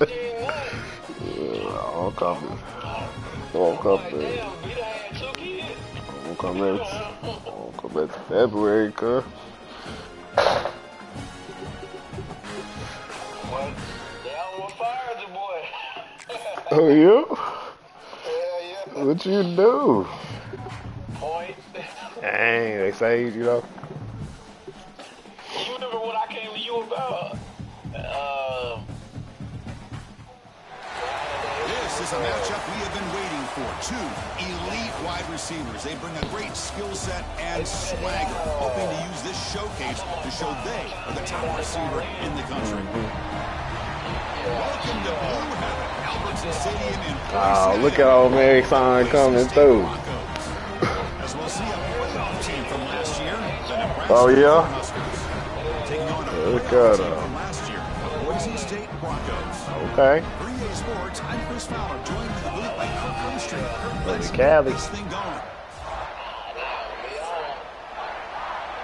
I'll copy. I'll copy. I'll come back to February, cuz. Oh, yeah? Yeah. What you do? Point. Dang, they say, you know. You remember what I came to you about? This is a matchup we have been waiting for. Two elite wide receivers. They bring a great skill set and swagger, hoping to use this showcase to show they are the top receiver in the country. Welcome to Blue Heaven, Albertson Stadium in Boise. Oh, look at old Mary Sign coming through. As we'll see a playoff team from last year, the Nebraska Oh, yeah? Huskers. Taking on a Look playoff at team her. from last year, the Boise State Broncos. Okay. 3A Sports, I'm Chris Fowler, joined in the booth by Kirk Armstrong. Kirk, Look let's at get Calebb. this thing going.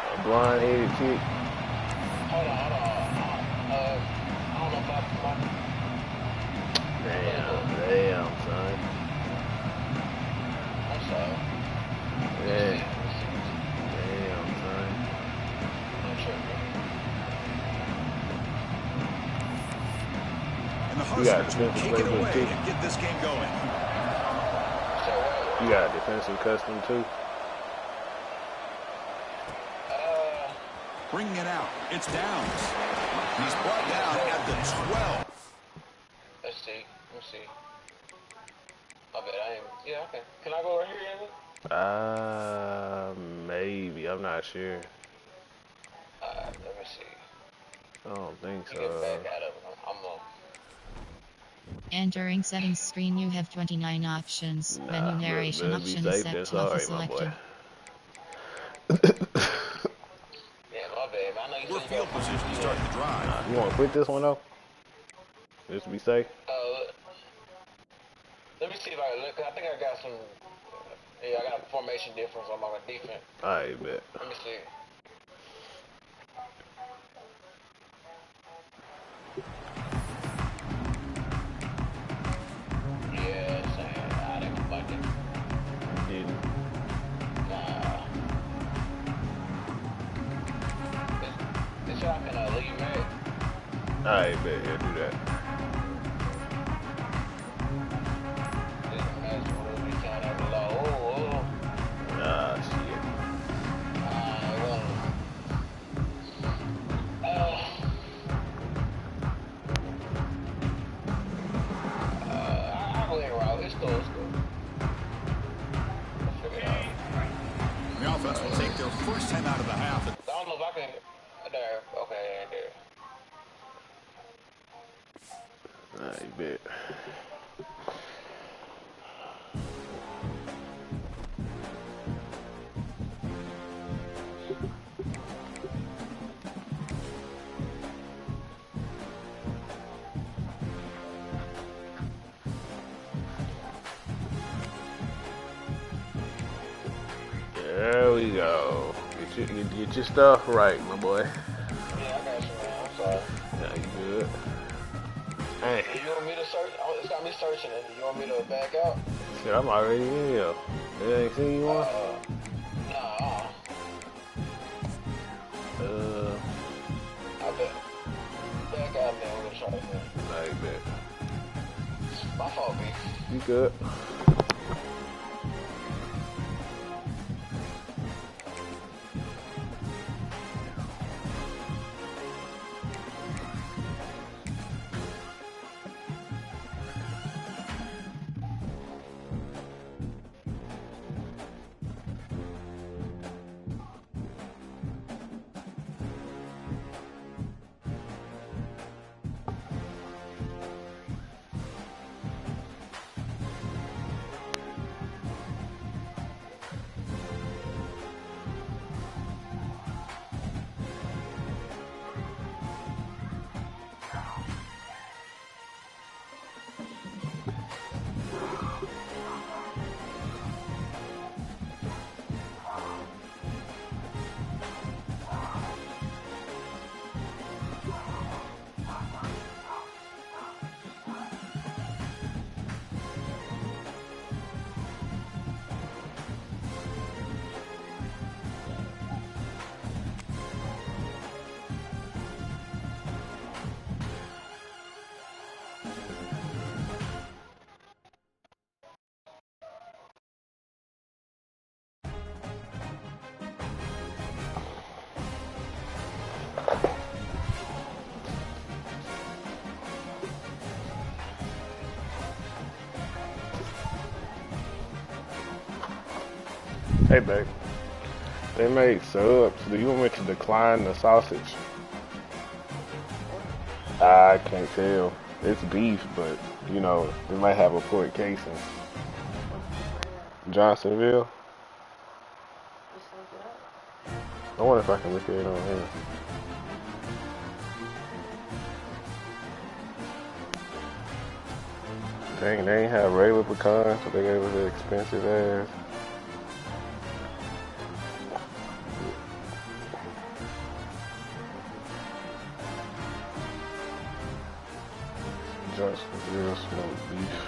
A blind-headed chick. Hold on. I don't know if I... Damn, son. I'm sorry. Yeah. Damn, son. I'm sure. And the You got Huskers will defensive kick it playbook, away too. and get this game going. You got a defensive custom, too. Bringing it out. It's Downs. He's brought down at the 12. Let's see. I bet I am. Yeah, okay. Can I go right here, Evan? Maybe. I'm not sure. Let me see. I don't think You get so. back out of it. I'm on. Entering settings screen, you have 29 options. Menu narration better be option safe set than to offer sorry, my boy. selected. Yeah, my bad. I know you We're said field position to start the drive. You want to quit this one, though? Just to be safe? Let me see if I look. I think I got some. Yeah, I got a formation difference on my defense. I bet. Let me see. Yeah, same. I didn't like it. Didn't. Nah. It's y'all can leave, man. I bet. Yeah, do that. Ah, shit. I'll go ahead and route. It's cool. The offense will take their first time out of the half. I don't know if I can. There. Okay, there. I bet. There we go. Get your stuff right, my boy. Yeah, I got you, man. I'm sorry. Yeah, you good. Hey. You want me to search? It's got me searching it. You want me to back out? Shit, I'm already in here. They ain't seen you on? Nah. I bet. Back out, man. We're gonna try it, man. I bet. My fault, B. You good. Hey, babe. They made subs. Do you want me to decline the sausage? I can't tell. It's beef, but, you know, it might have a pork casing. Johnsonville? I wonder if I can look at it on here. Dang, they ain't have regular pecans, so they gave us the expensive ass. Johnsonville smoked beef.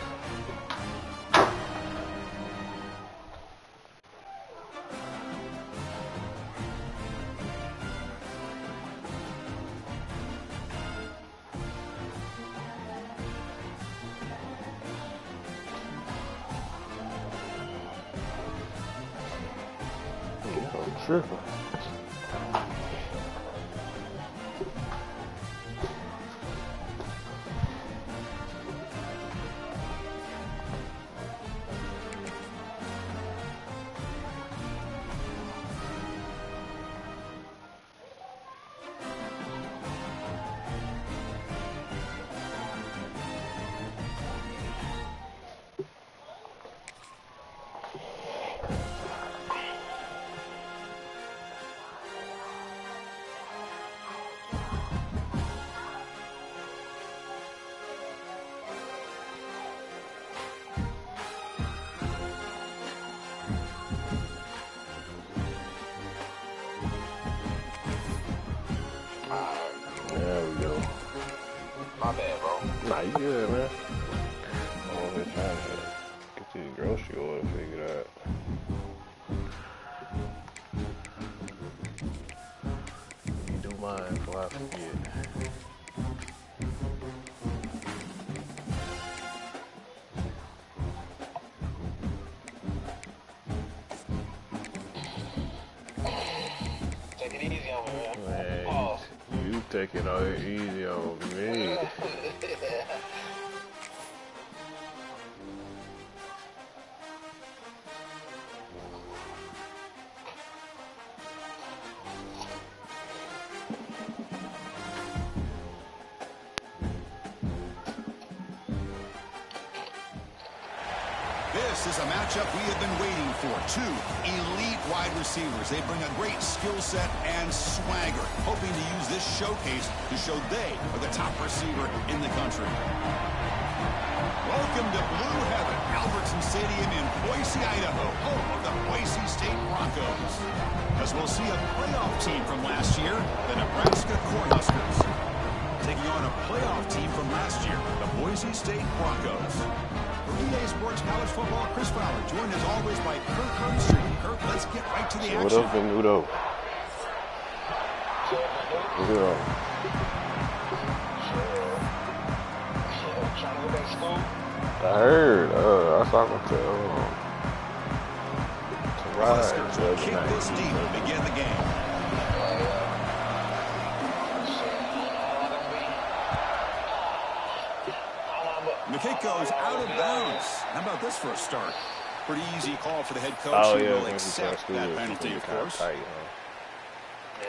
Tripping. There we go. My bad, bro. Nah, you good, man. I'm over here trying to get these grocery order figured out. You do mine before I forget. Take it easy on me, man. Man, Pause. you taking all it easy on me. This is a matchup we have been waiting for. Two elite wide receivers. They bring a great skill set and swagger, hoping to use this showcase to show they are the top receiver in the country. Welcome to Blue Heaven, Albertson Stadium in Boise, Idaho, home of the Boise State Broncos. As we'll see a playoff team from last year, the Nebraska Cornhuskers, taking on a playoff team from last year, the Boise State Broncos. For EA Sports College Football, Chris Fowler, joined as always by Kirk Herbstreit. Kirk, let's get right to the action. What up, Benudo? Benudo. Trying to go back to school? I heard. I was talking to Ryan. Huskers will kick this deep to begin the game. The kick goes out of bounds. How about this for a start? Pretty easy call for the head coach. Oh, He yeah, will accept that penalty, of course. Tight, huh? Yeah.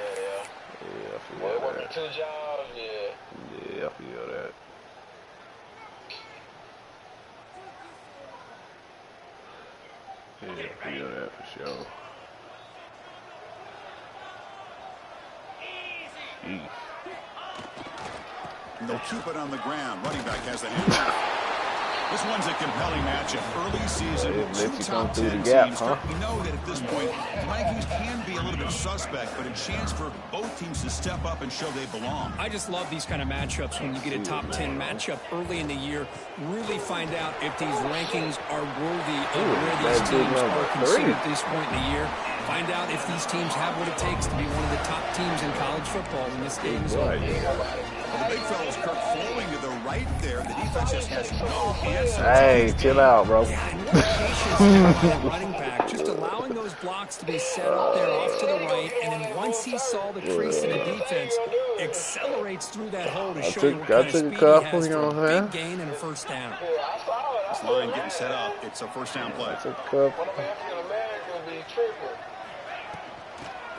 Yeah, I feel Boy, that. working 2 jobs, yeah. Yeah, I feel that. Yeah, I feel that for sure. Jeez. They'll keep it on the ground. Running back has the handoff. This one's a compelling matchup. Early season, It lets two you top come through 10 the gap, teams. huh? We know that at this point, rankings can be a little bit suspect, but a chance for both teams to step up and show they belong. I just love these kind of matchups when you get a top 10 matchup early in the year. Really find out if these rankings are worthy of where these teams are considered at this point in the year. Find out if these teams have what it takes to be one of the top teams in college football when this game is over. Well, the big fella's Kirk flowing to the right there. The defense just has no answer. Hey, chill out, bro. Yeah, and what patience there by that running back, just allowing those blocks to be set up there off to the right, and then once he saw the crease in the defense, accelerates through that hole to show you what kind of speed he has for a big gain and a first down. This line getting set up. It's a first down play. That's a cup. One of my African Americans be tripping.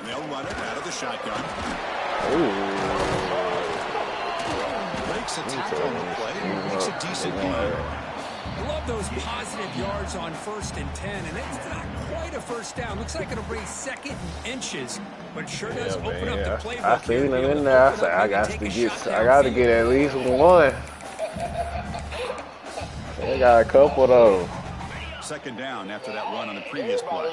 And they'll run it out of the shotgun. Breaks a tackle on the play. Makes a decent gain. I love those positive yards on 1st and 10, and it's not quite a first down. Looks like it'll bring 2nd and inches, but sure does open up the playbook. I seen him in there. I said, I got to get at least one. They got a couple though. 2nd down after that run on the previous play.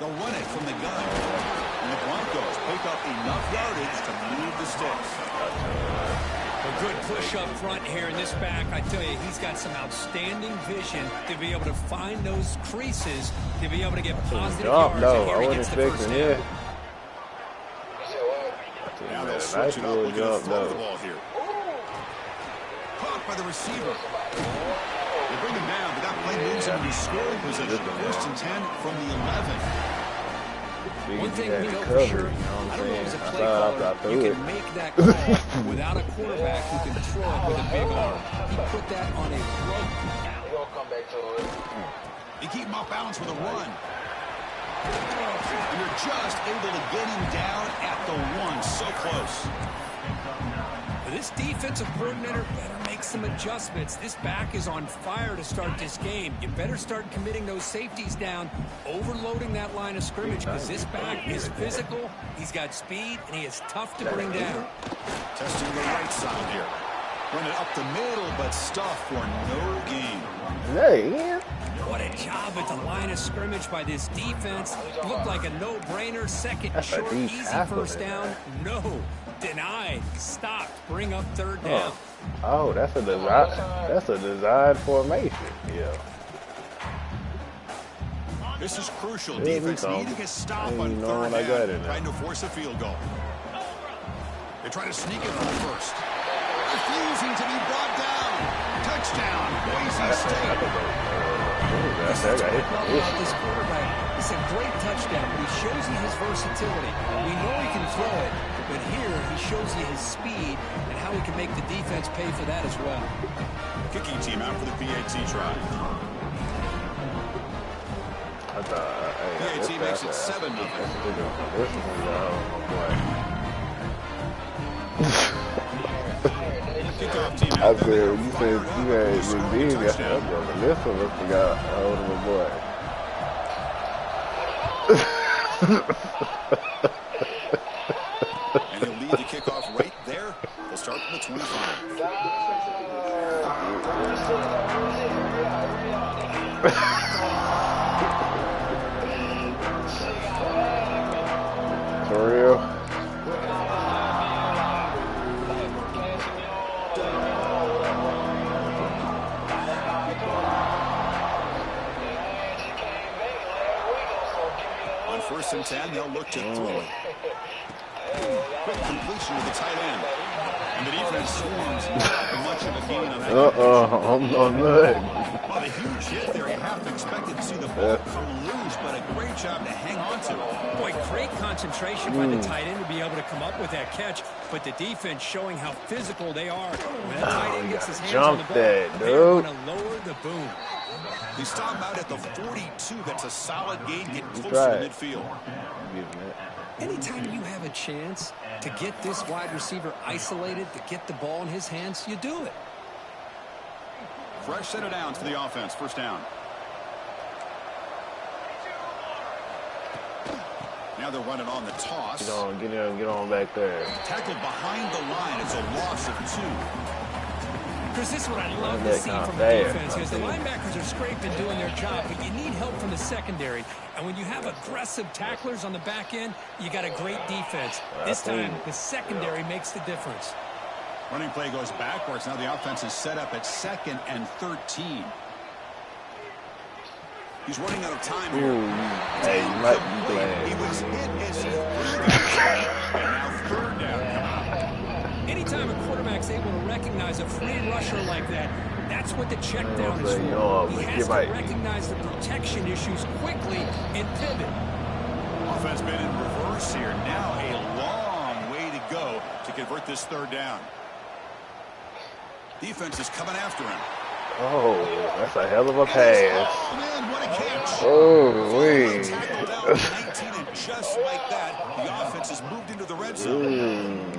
They'll run it from the gun. And the Broncos pick up enough yardage to move the sticks. A good push up front here in this back. I tell you, he's got some outstanding vision to be able to find those creases, to be able to get positive yards. No, I wasn't expecting it. Now they'll switch it up. Look at the throw the ball here. Caught by the receiver. They bring him down, but that play moves him into scoring position. 1st and 10 from the 11. One thing we know for sure, I don't know if it's a play caller, you can make that call without a quarterback who can throw it with a big arm. He put that on a rope. We'll come back to it. They keep him off balance with a run. And you're just able to get him down at the 1. So close. This defensive coordinator better make some adjustments. This back is on fire to start this game. You better start committing those safeties down, overloading that line of scrimmage, because this back is physical, he's got speed, and he is tough to bring down. Testing the right side here. Run it up the middle, but stuff for no gain. Hey, What a job at the line of scrimmage by this defense. Looked like a no-brainer. Second short, easy first down. No. Denied. Stopped. Bring up 3rd down. Oh, that's a design. That's a designed formation. Yeah. This is crucial. Defense needing a stop on 3rd down, trying to force a field goal. They try to sneak it from the 1st. Refusing to be brought down. Touchdown, Boise State. That's what I love about this quarterback. It's a great touchdown, but he shows you his versatility. We know he can throw it, but here he shows you his speed and how he can make the defense pay for that as well. Kicking team out for the PAT try. PAT makes it 7-0. Kickoff team out. I said, you said you had Indeed. This one must have got a hold of a boy. And he'll lead the kickoff right there. They'll start from the 25. For real? On 1st and 10, they'll look to throw it. Quick completion with the tight end. And the defense swarms much of the game on that. I'm good. Well, the huge hit there, you have to expect it to see the ball come loose, but a great job to hang on to it. Boy, great concentration by the tight end to be able to come up with that catch, but the defense showing how physical they are. When that tight end gets his hands on the ball, they're going to lower the boom. They stop out at the 42. That's a solid gain. Get closer to midfield. Anytime you have a chance to get this wide receiver isolated, to get the ball in his hands, you do it. Fresh set of downs for the offense. 1st down. Now they're running on the toss. Get on back there. Tackled behind the line. It's a loss of 2. Chris, this is what I love to see from the defense, because the linebackers are scraping, doing their job, but you need help from the secondary. And when you have aggressive tacklers on the back end, you got a great defense. This time, the secondary makes the difference. Running play goes backwards. Now the offense is set up at 2nd and 13. He's running out of time here. Hey, you might be playing. He was hit as he threw. And now 3rd down. Anytime a quarterback's able to recognize a free rusher like that, that's what the check down is for. He has to recognize the protection issues quickly and pivot. Offense been in reverse here. Now a long way to go to convert this 3rd down. Defense is coming after him. Oh, that's a hell of a pass. Oh, man, what a catch. Oh, wait. Tackled down to 19, and just like that, the offense has moved into the red zone.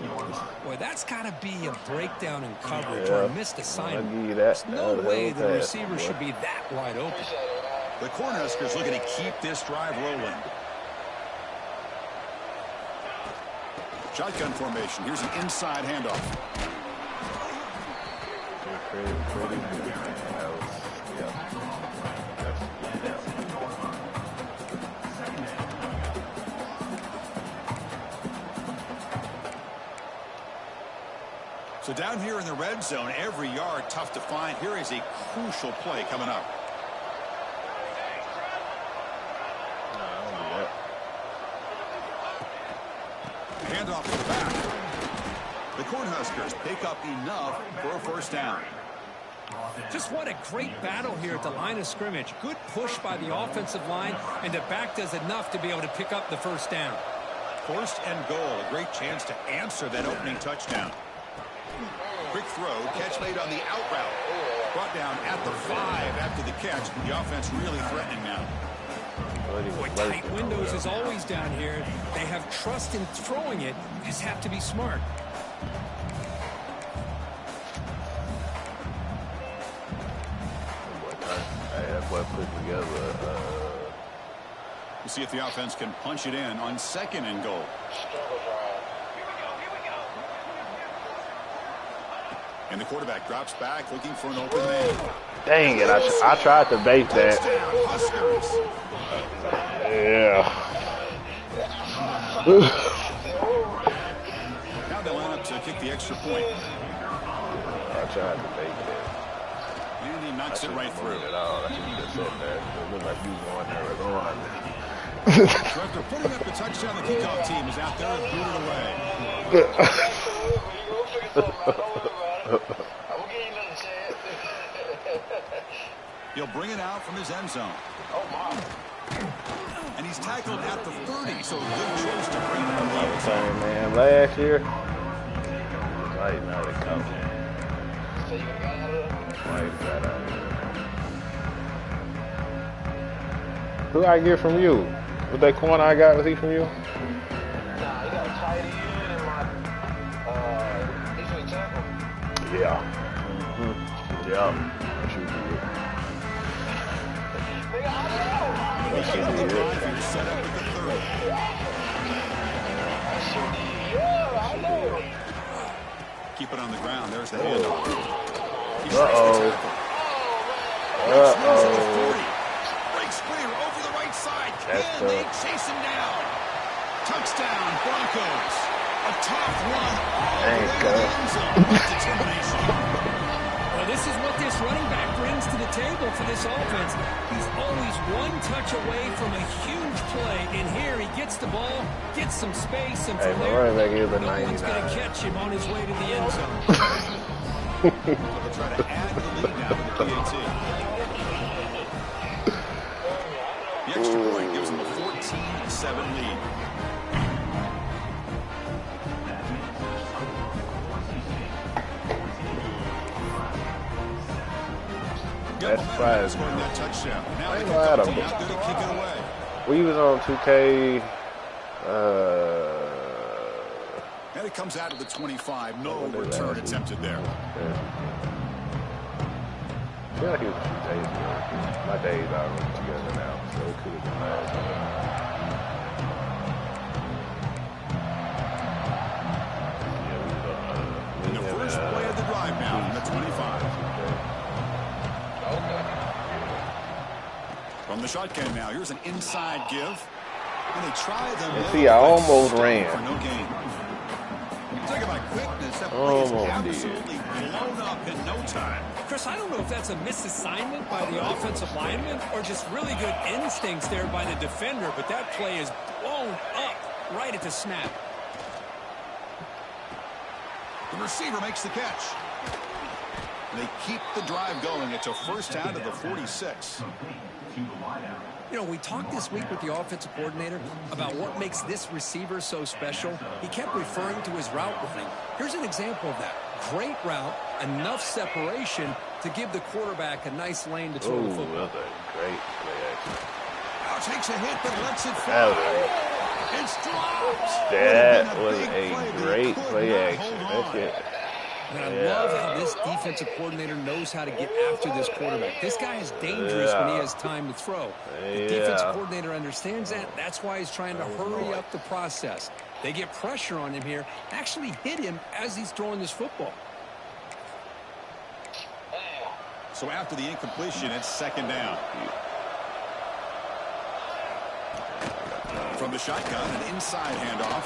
Boy, that's got to be a breakdown in coverage Yeah. or a missed I'll assignment. give you that. There's no way the pass, receiver boy. should be that wide open. The Cornhuskers looking to keep this drive rolling. Shotgun formation. Here's an inside handoff. Pretty good. That was, yeah. So down here in the red zone, every yard tough to find. Here is a crucial play coming up. Handoff to the back. The Cornhuskers pick up enough for a first down. Just what a great battle here at the line of scrimmage. Good push by the offensive line, and the back does enough to be able to pick up the first down. First and goal, a great chance to answer that opening touchdown. Quick throw, catch made on the out route. Brought down at the 5 after the catch. The offense really threatening now. Boy, tight windows is always down here. They have trust in throwing it. You just have to be smart. That boy put together. We'll see if the offense can punch it in on second and goal. And the quarterback drops back looking for an open man. Dang it, I tried to bait that. Touchdown, Huskers. Yeah. Now they line up to kick the extra point. I tried to bait that. And he knocks it right through. I should have just said that. It looked like you was going there or going. So after putting up the touchdown, the kickoff team is out there and threw it away. He'll bring it out from his end zone. Oh, my. And he's tackled at the 30, so a good choice to bring him up. Same man last year. Right now they come. So you got out of there? Right out of here. Who I get from you? What that corner I got, was he from you? Nah, you got a tight end and my defensive tackle. Yeah. Yeah. That should be it. Nigga, I know. That should be it. Drive set up at the 30. Yeah, I know. Keep it on the ground. There's the handoff. Breaks clear over the right side. Can they chase him down? Touchdown, Broncos. A tough run all the way to the end zone. Determination. Well, this is what this running back brings to the table for this offense. He's always one touch away from a huge play. And here he gets the ball, gets some space, and from there, running back is a no one's going 99. to catch him on his way to the end zone. They'll try to add the lead now with the PAT. The extra point gives them a 14-7 lead. That's fine. Scoring that touchdown. Now I they ain't can know how to- come out there to kick it away. We was on 2K. And it comes out of the 25. No return attempted there. I feel like it was 2 days ago. My days are together now, so it could have been last year. In the first play of the drive now from the 25. From the shotgun now, here's an inside give. And they try the And see, I almost ran. for no gain. Talk about quickness. That play is Almost absolutely blown up in no time. Chris, I don't know if that's a misassignment by the offensive lineman or just really good instincts there by the defender, but that play is blown up right at the snap. The receiver makes the catch. They keep the drive going. It's a first down to the 46. You know, we talked this week with the offensive coordinator about what makes this receiver so special. He kept referring to his route running. Here's an example of that. Great route, enough separation to give the quarterback a nice lane to throw the football. That's a great play action. Now takes a hit, but lets it fly. It's dropped. That was a great play action. That's it. And I love how this defensive coordinator knows how to get after this quarterback. This guy is dangerous when he has time to throw. The defensive coordinator understands that. That's why he's trying to hurry up the process. They get pressure on him here, actually hit him as he's throwing this football. So after the incompletion, it's second down. From the shotgun, an inside handoff.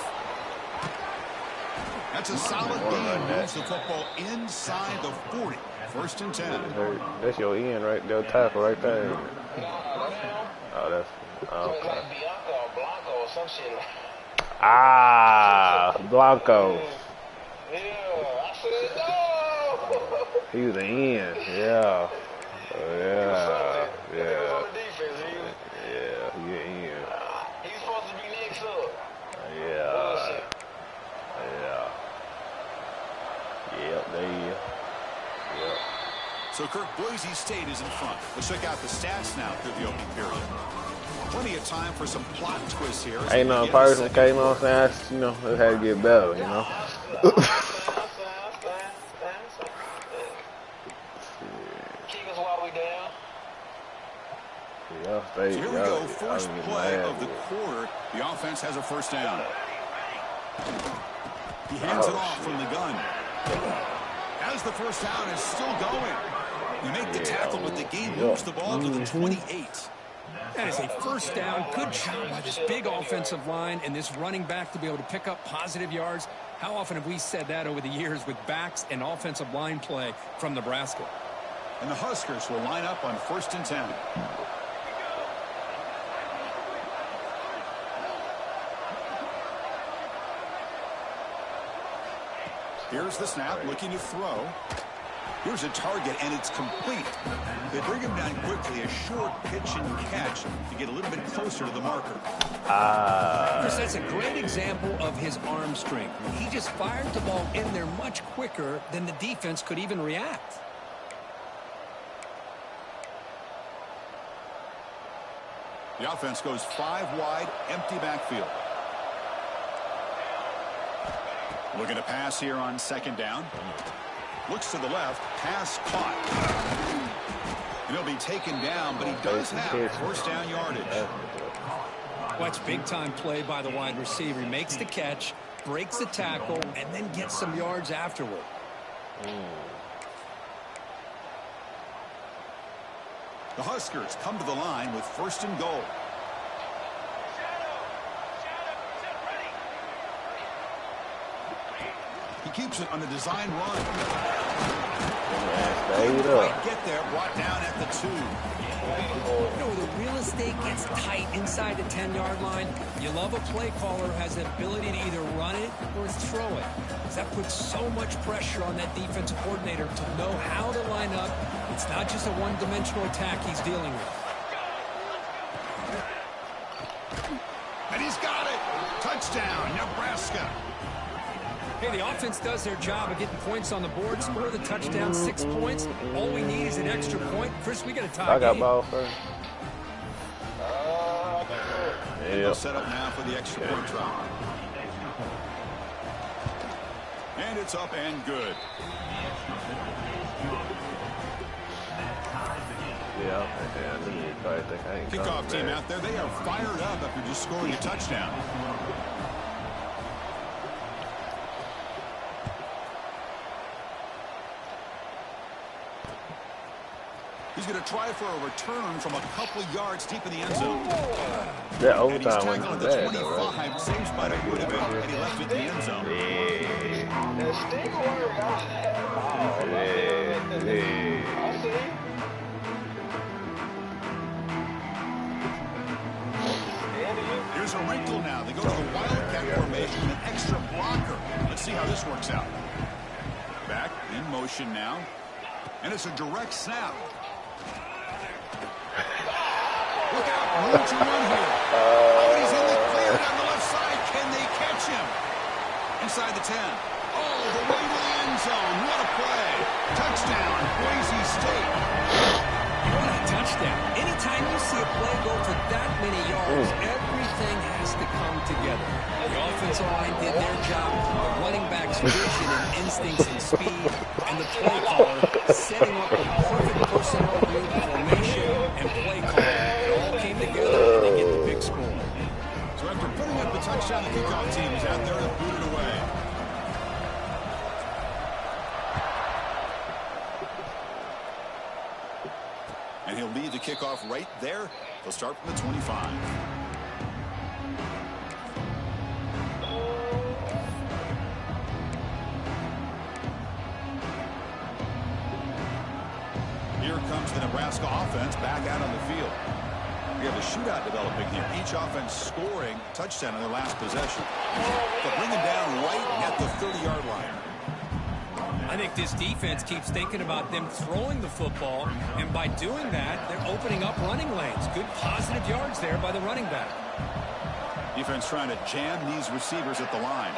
That's a solid gain. Moves the football inside the 40. First and 10. That's your end right there, tackle right there. Oh, that's okay. Blanco or some shit. Blanco. Yeah, I said no. He was an end. Yeah. Yeah. He was on the defense. Yeah, he an end. He's supposed to be next up. Yeah. Yep, there you go. Yep. So Kirk, Boise State is in front. Let's check out the stats now through the opening period. Plenty of time for some plot twists here. Ain't no person came on saying, you know, it had to get better, you know. Keep us while we down. Yeah, so here we go. First play of the quarter. The offense has a first down. He hands it off from the gun. As the first down is still going. You make the tackle, but the game moves the ball to the 28. That is a first down. Good job by this big offensive line and this running back to be able to pick up positive yards. How often have we said that over the years with backs and offensive line play from Nebraska? And the Huskers will line up on first and 10. Here's the snap, looking to throw. Here's a target, and it's complete. They bring him down quickly, a short pitch and catch to get a little bit closer to the marker. Chris, that's a great example of his arm strength. He just fired the ball in there much quicker than the defense could even react. The offense goes 5 wide, empty backfield. Looking to pass here on second down. Looks to the left, pass caught. And he'll be taken down, but he does have first down yardage. Watch big-time play by the wide receiver. He makes the catch, breaks the tackle, and then gets some yards afterward. The Huskers come to the line with first and goal. He keeps it on the design run. Couldn't quite get there, brought down at the 2. You know, the real estate gets tight inside the 10-yard line. You love a play caller who has the ability to either run it or throw it. That puts so much pressure on that defensive coordinator to know how to line up. It's not just a one-dimensional attack he's dealing with. And he's got it. Touchdown, Nebraska. Hey, the offense does their job of getting points on the board, score the touchdown, 6 points. All we need is an extra point. Chris, we got a tie game. I got ball first. They'll set up now for the extra point try. And it's up and good. Kickoff team out there, they are fired up after just scoring a touchdown. He's going to try for a return from a couple yards deep in the end zone. Yeah, overtime went to bad, though, right? Same spot it would have been, and he left it in the end zone. Here's a wrinkle now. They go to the Wildcat formation with an extra blocker. Let's see how this works out. Back in motion now. And it's a direct snap. Look out, room to run here. Oh, he's in the clear down the left side. Can they catch him? Inside the 10. Oh, the way to the end zone. What a play. Touchdown, Boise State. What a touchdown. Anytime you see a play go for that many yards, everything has to come together. The offensive line did their job, the running back's vision and instincts and speed, and the play caller setting up the perfect personnel group, formation, and play call. It all came together, and they get the big score. So after putting up the touchdown, the kickoff team is out there to boot it away. And he'll lead the kickoff right there. They'll start from the 25. Here comes the Nebraska offense back out on the field. We have a shootout developing here. Each offense scoring a touchdown on their last possession. They'll bring them down right at the 30-yard line. I think this defense keeps thinking about them throwing the football, and by doing that, they're opening up running lanes. Good positive yards there by the running back. Defense trying to jam these receivers at the line.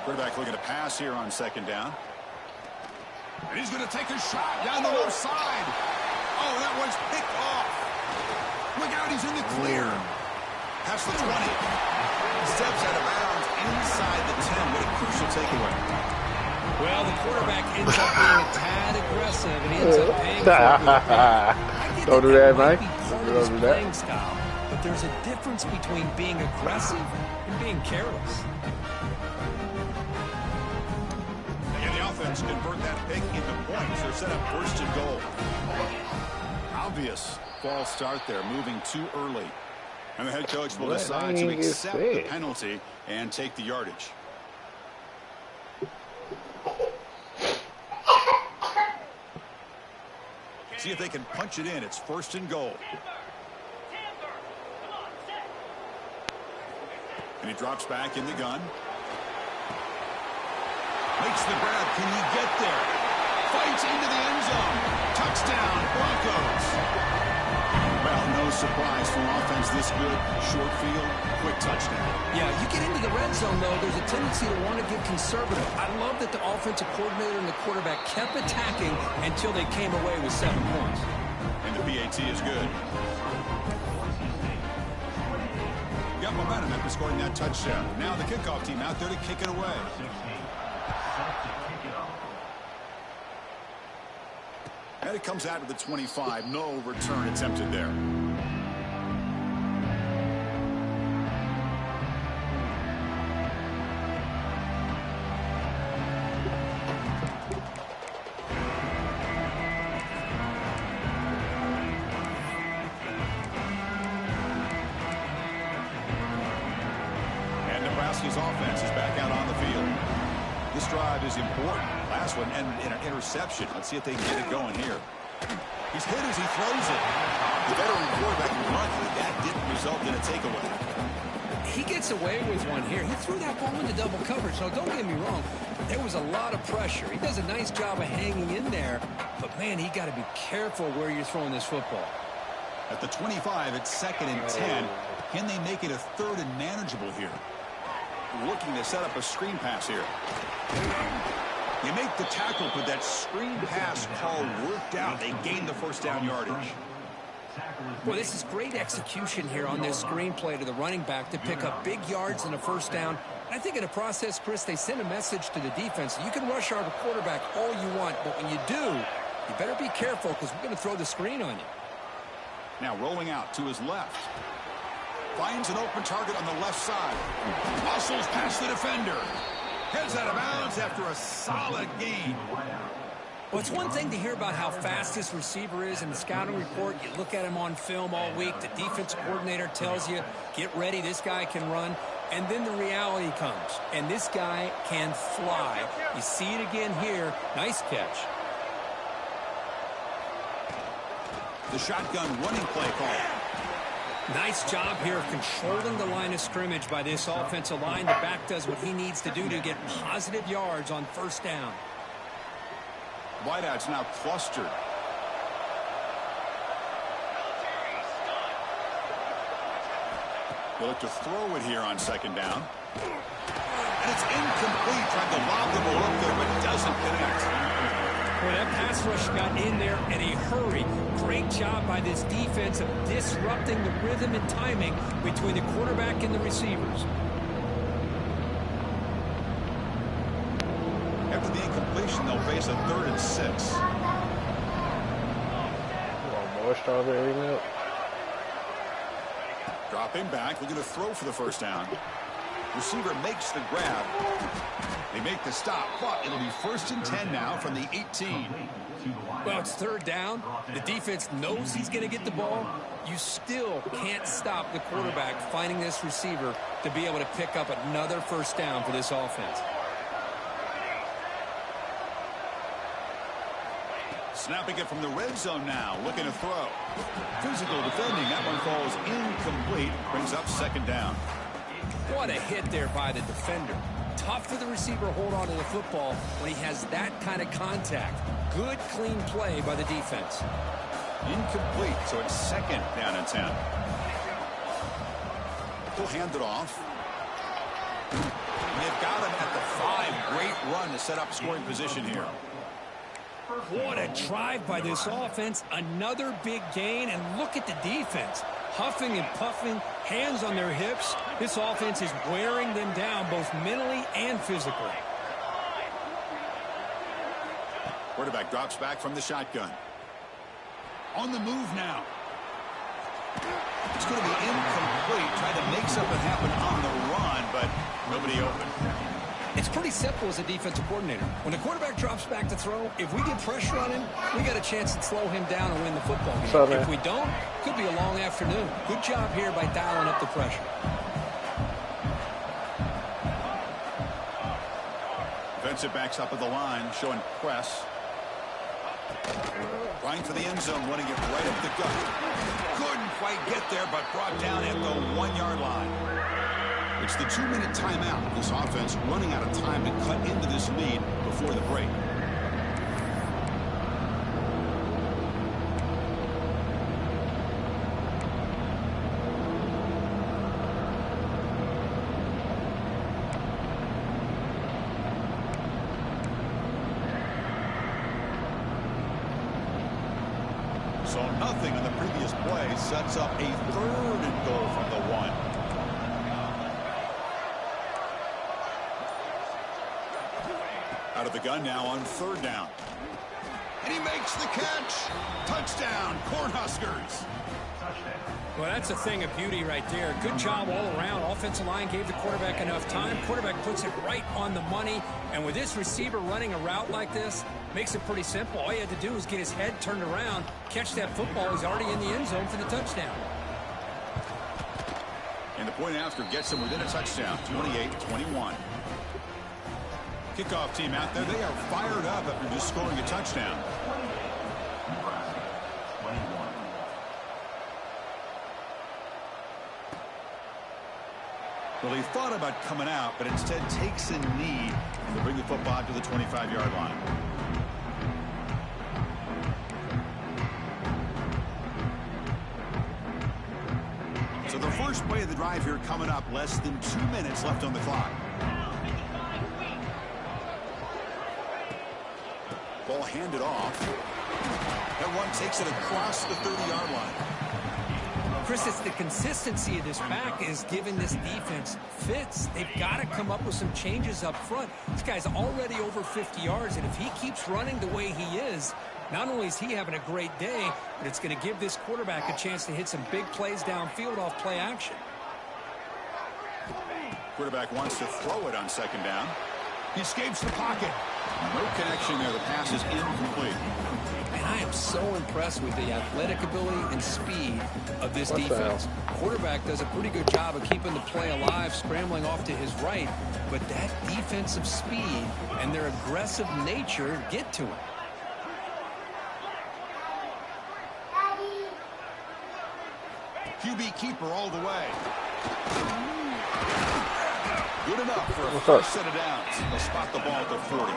Quarterback looking to pass here on second down. And he's going to take a shot down the left side. Oh, that one's picked off. Look out, he's in the clear. Past the 20. Steps out of bounds inside the 10. What a crucial takeaway. Well, the quarterback ends up being a tad aggressive, and he ends up paying for it. Don't do that, Mike. Don't do that. Playing style, but there's a difference between being aggressive and being careless. And the offense convert that pick into points. They're set up first and goal. Obvious false start there, moving too early. And the head coach will decide to accept the penalty and take the yardage. See if they can punch it in. It's first and goal. And he drops back in the gun. Makes the grab. Can he get there? Fights into the end zone. Touchdown, Broncos. Well, no surprise from offense this good. Short field, quick touchdown. Yeah, you get into the red zone, though, there's a tendency to want to get conservative. I love that the offensive coordinator and the quarterback kept attacking until they came away with 7 points. And the PAT is good. Got momentum after scoring that touchdown. Now the kickoff team out there to kick it away. And it comes out to the 25. No return attempted there. And Nebraska's offense is back out on the field. This drive is important. Last one ended in an interception. Let's see if they can get it going here. He's hit as he throws it. The veteran quarterback lucky that didn't result in a takeaway. He gets away with one here. He threw that ball into double coverage. Now, don't get me wrong. There was a lot of pressure. He does a nice job of hanging in there. But, man, he got to be careful where you're throwing this football. At the 25, it's 2nd and 10. Can they make it a 3rd and manageable here? Looking to set up a screen pass here. You make the tackle, but that screen pass call worked out. They gained the first down yardage. Well, this is great execution here on this screen play to the running back to pick up big yards and a first down. I think in the process, Chris, they send a message to the defense. You can rush our quarterback all you want, but when you do, you better be careful because we're going to throw the screen on you. Now rolling out to his left. Finds an open target on the left side. Muscles past the defender. Heads out of bounds after a solid gain. Well, it's one thing to hear about how fast this receiver is in the scouting report. You look at him on film all week. The defense coordinator tells you, get ready, this guy can run. And then the reality comes, and this guy can fly. You see it again here. Nice catch. The shotgun running play call. Nice job here of controlling the line of scrimmage by this offensive line. The back does what he needs to do to get positive yards on first down. Wideouts now clustered. They look to throw it here on second down. And it's incomplete. Tried to lob the ball up there, but doesn't connect. Well, that pass rush got in there in a hurry. Great job by this defense of disrupting the rhythm and timing between the quarterback and the receivers. After the incompletion, they'll face a 3rd and 6. More strawberry milk. Dropping back, looking to throw for the first down. Receiver makes the grab. They make the stop, but it'll be 1st and 10 now from the 18. Well, it's 3rd down. The defense knows he's going to get the ball. You still can't stop the quarterback finding this receiver to be able to pick up another 1st down for this offense. Snapping it from the red zone now, looking to throw. Physical defending, that one falls incomplete, brings up 2nd down. What a hit there by the defender. Tough for the receiver to hold on to the football when he has that kind of contact. Good, clean play by the defense. Incomplete, so it's 2nd down and 10. He'll hand it off. And they've got him at the 5. Great run to set up scoring position here. What a drive by this offense. Another big gain, and look at the defense. Huffing and puffing, hands on their hips. This offense is wearing them down both mentally and physically. Quarterback drops back from the shotgun. On the move now. It's going to be incomplete. Trying to make something happen on the run, but nobody open. It's pretty simple as a defensive coordinator. When the quarterback drops back to throw, if we get pressure on him, we got a chance to slow him down and win the football game. If we don't, could be a long afternoon. Good job here by dialing up the pressure. Defensive backs up at the line, showing press. Trying for the end zone, running it right up the gut. Couldn't quite get there, but brought down at the 1-yard line. It's the 2-minute timeout. This offense running out of time to cut into this lead before the break. So nothing on the previous play sets up a 3rd and goal from the 1. Out of the gun now on 3rd down. And he makes the catch. Touchdown, Cornhuskers. Well, that's a thing of beauty right there. Good job all around. Offensive line gave the quarterback enough time. Quarterback puts it right on the money. And with this receiver running a route like this, makes it pretty simple. All you had to do was get his head turned around, catch that football. He's already in the end zone for the touchdown. And the point after gets him within a touchdown, 28-21. Kickoff team out there, they are fired up after just scoring a touchdown. Well, he thought about coming out, but instead takes a knee to bring the football to the 25-yard line. So the first play of the drive here coming up, less than 2 minutes left on the clock. Ball handed off. That one takes it across the 30-yard line. Chris, it's the consistency of this back is giving this defense fits. They've got to come up with some changes up front. This guy's already over 50 yards, and if he keeps running the way he is, not only is he having a great day, but it's going to give this quarterback a chance to hit some big plays downfield off play action. Quarterback wants to throw it on 2nd down. He escapes the pocket. No connection there. The pass is incomplete. And I am so impressed with the athletic ability and speed of this defense. Quarterback does a pretty good job of keeping the play alive, scrambling off to his right, but that defensive speed and their aggressive nature get to him. QB keeper all the way. Good enough for a first set of downs. They'll spot the ball at the 40.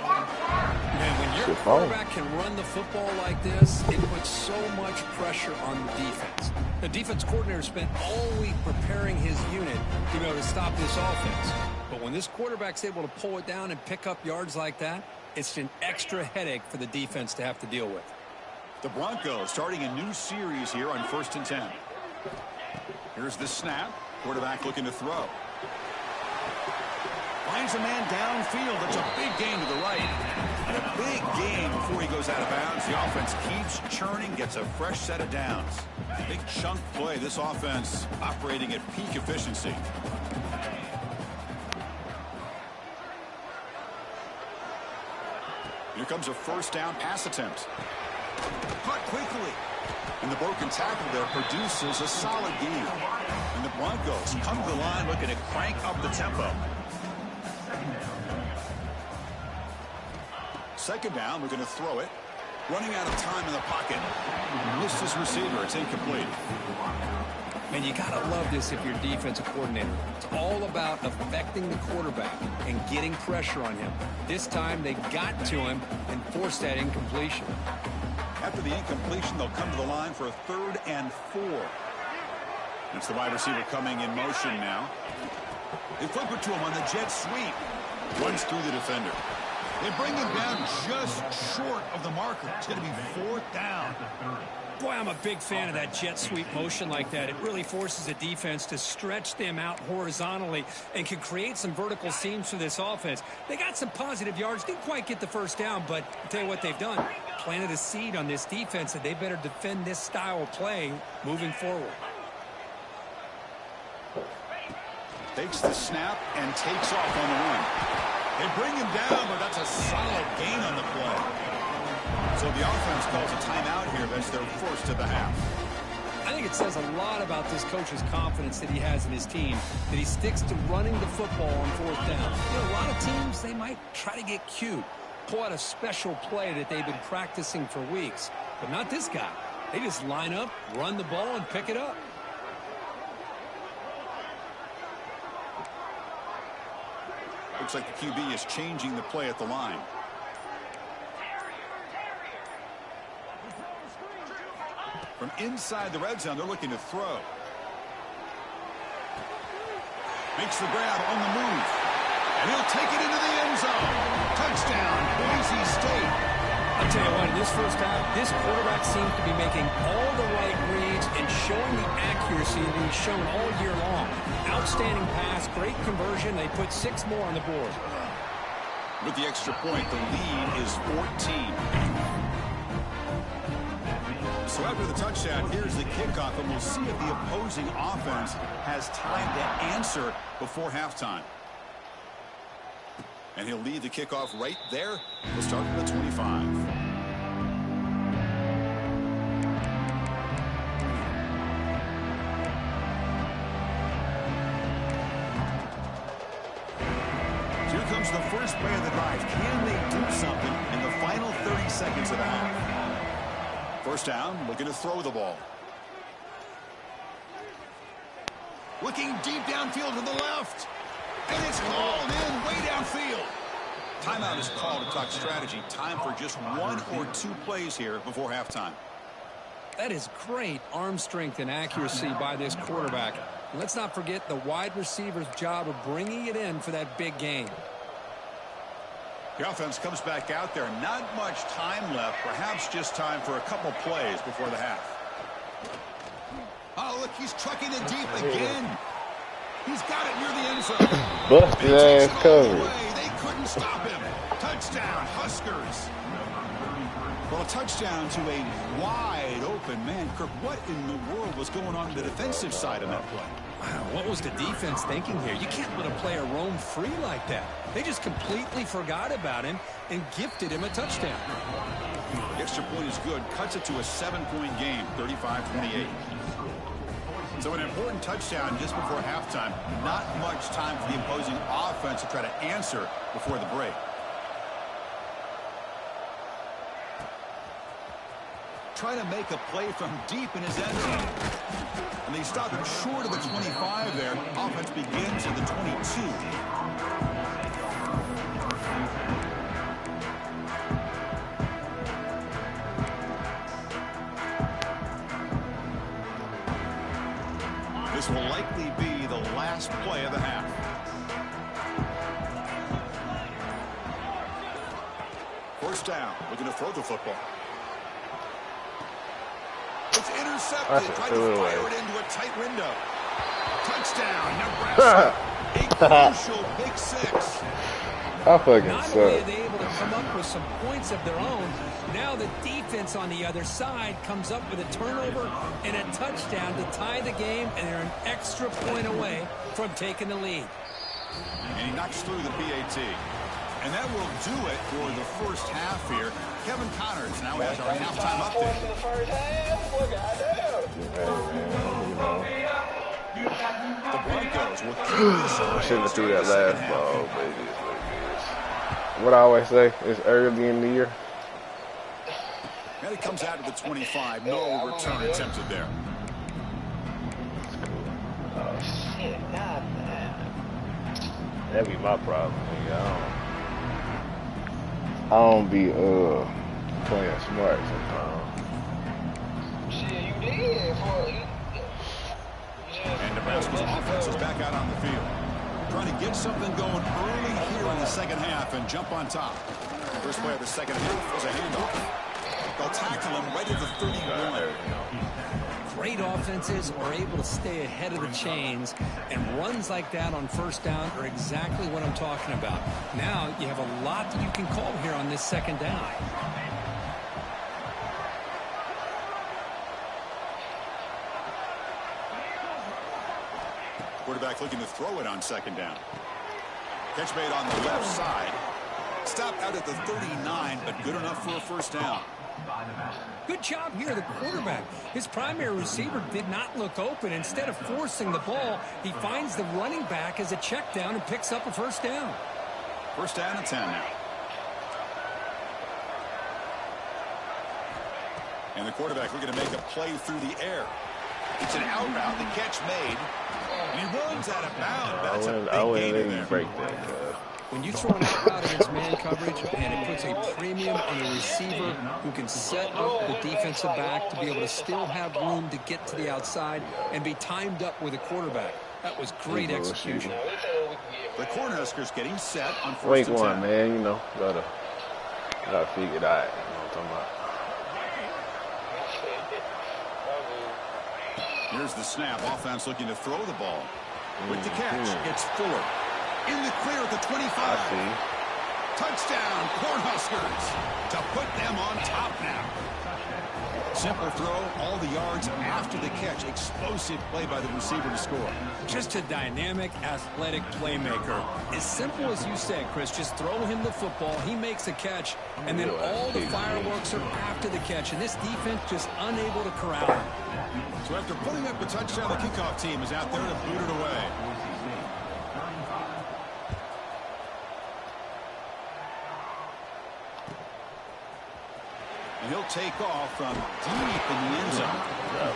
And when your quarterback can run the football like this, it puts so much pressure on the defense. The defense coordinator spent all week preparing his unit to be able to stop this offense. But when this quarterback's able to pull it down and pick up yards like that, it's an extra headache for the defense to have to deal with. The Broncos starting a new series here on 1st and 10. Here's the snap. Quarterback looking to throw. Finds a man downfield. That's a big gain to the right. And a big gain before he goes out of bounds. The offense keeps churning, gets a fresh set of downs. Big chunk play. This offense operating at peak efficiency. Here comes a first down pass attempt. Caught quickly. And the broken tackle there produces a solid gain. And the Broncos come to the line looking to crank up the tempo. Second down, we're going to throw it. Running out of time in the pocket. Missed his receiver. It's incomplete. And you got to love this if you're a defensive coordinator. It's all about affecting the quarterback and getting pressure on him. This time they got to him and forced that incompletion. After the incompletion, they'll come to the line for a 3rd and 4. It's the wide receiver coming in motion now. They flip it to him on the jet sweep. Runs through the defender. They bring him down just short of the marker. It's going to be 4th down. Boy, I'm a big fan of that jet sweep motion like that. It really forces a defense to stretch them out horizontally and can create some vertical seams for this offense. They got some positive yards. Didn't quite get the first down, but I'll tell you what they've done. Planted a seed on this defense that they better defend this style of play moving forward. Takes the snap and takes off on the run. They bring him down, but that's a solid gain on the play. So the offense calls a timeout here. That's their first of the half. I think it says a lot about this coach's confidence that he has in his team, that he sticks to running the football on 4th down. You know, a lot of teams, they might try to get cute, pull out a special play that they've been practicing for weeks. But not this guy. They just line up, run the ball, and pick it up. Looks like the QB is changing the play at the line. From inside the red zone, they're looking to throw. Makes the grab on the move. And he'll take it into the end zone. Touchdown, Boise State. I'll tell you what, in this first half, this quarterback seems to be making all the right reads and showing the accuracy that he's shown all year long. Outstanding pass, great conversion. They put 6 more on the board. With the extra point, the lead is 14. So after the touchdown, here's the kickoff, and we'll see if the opposing offense has time to answer before halftime. And he'll lead the kickoff right there. We'll start from the 25. Here comes the first play of the drive. Can they do something in the final 30 seconds of the half? First down, looking to throw the ball. Looking deep downfield to the left. And it's called in way downfield. Timeout is called to talk strategy. Time for just 1 or 2 plays here before halftime. That is great arm strength and accuracy by this quarterback. And let's not forget the wide receiver's job of bringing it in for that big game. The offense comes back out there. Not much time left. Perhaps just time for a couple plays before the half. Oh, look, he's trucking it deep again. He's got it near the end zone. Busted ass coverage. They couldn't stop him. Touchdown, Huskers. Well, a touchdown to a wide open man. Kirk, what in the world was going on the defensive side of that play? Wow, what was the defense thinking here? You can't let a player roam free like that. They just completely forgot about him and gifted him a touchdown. The extra point is good. Cuts it to a 7-point game, 35-28. So an important touchdown just before halftime. Not much time for the opposing offense to try to answer before the break. Trying to make a play from deep in his end zone. And they stop him short of the 25 there. Offense begins at the 22. This will likely be the last play play of the half. First down, looking to throw the football. It's intercepted. Trying to fire it into a tight window. Touchdown, Nebraska. A crucial big six. I fucking Not suck. only are they able to come up with some points of their own, now the defense on the other side comes up with a turnover and a touchdown to tie the game, and they're an extra point away from taking the lead. And he knocks through the PAT. And that will do it for the first half here. Kevin Connors now has our halftime update. In the first half, look at that. The Broncos will keep this I shouldn't have threw that last ball, baby. What I always say, it's early in the year. And it comes out to the 25. No return attempted there. Oh, shit. God damn. That'd be my problem, nigga. I don't be playing smart sometimes. Shit, you did for you. And Nebraska's offense is back out on the field. Trying to get something going early here in the second half and jump on top. First play of the second half was a handoff. They'll tackle him right at the 31. Great offenses are able to stay ahead of the chains, and runs like that on first down are exactly what I'm talking about. Now you have a lot that you can call here on this second down. Quarterback looking to throw it on second down. Catch made on the left side. Stopped out at the 39, but good enough for a first down. Good job here, the quarterback. His primary receiver did not look open. Instead of forcing the ball, he finds the running back as a check down and picks up a first down. First down and 10 now. And the quarterback looking to make a play through the air. It's an out route, the catch made. And he runs out of bounds. That's a big gain there. Break that, When you throw an out route against man coverage, and it puts a premium on the receiver who can set up the defensive back to be able to still have room to get to the outside and be timed up with a quarterback. That was great execution. The Cornhuskers getting set on first Week and 10. one, man, you know, gotta figure it out. You know what I'm talking about? Here's the snap. Offense looking to throw the ball. With the catch, it's Fuller. In the clear at the 25. I see. Touchdown, Cornhuskers. To put them on top now. Simple throw, all the yards after the catch. Explosive play by the receiver to score. Just a dynamic, athletic playmaker. As simple as you said, Chris, just throw him the football, he makes a catch, and then all the fireworks are after the catch, and this defense just unable to corral him. So after putting up a touchdown, the kickoff team is out there to boot it away. And he'll take off from deep in the end zone.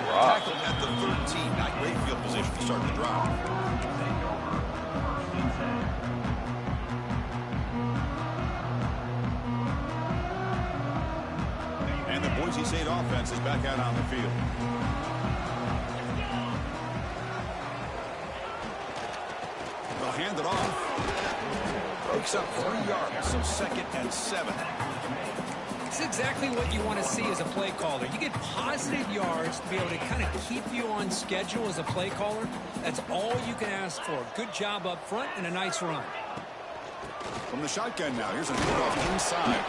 Tackled at the 13. Not great field position to start the drive. And the Boise State offense is back out on the field. They'll hand it off. Picks up 3 yards, so 2nd and 7. It's exactly what you want to see as a play caller. You get positive yards to be able to kind of keep you on schedule as a play caller. That's all you can ask for. Good job up front and a nice run. From the shotgun now, here's a handoff inside.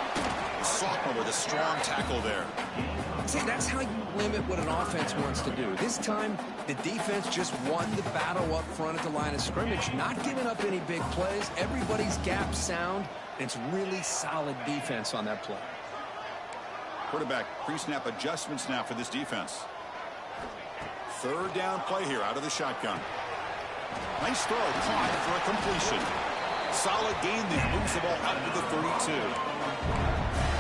The sophomore with a strong tackle there. See, that's how you limit what an offense wants to do. This time, the defense just won the battle up front at the line of scrimmage, not giving up any big plays. Everybody's gap sound. It's really solid defense on that play. Quarterback pre-snap adjustments now for this defense. 3rd down play here out of the shotgun. Nice throw, caught for a completion. Solid gain there, moves the ball out to the 32.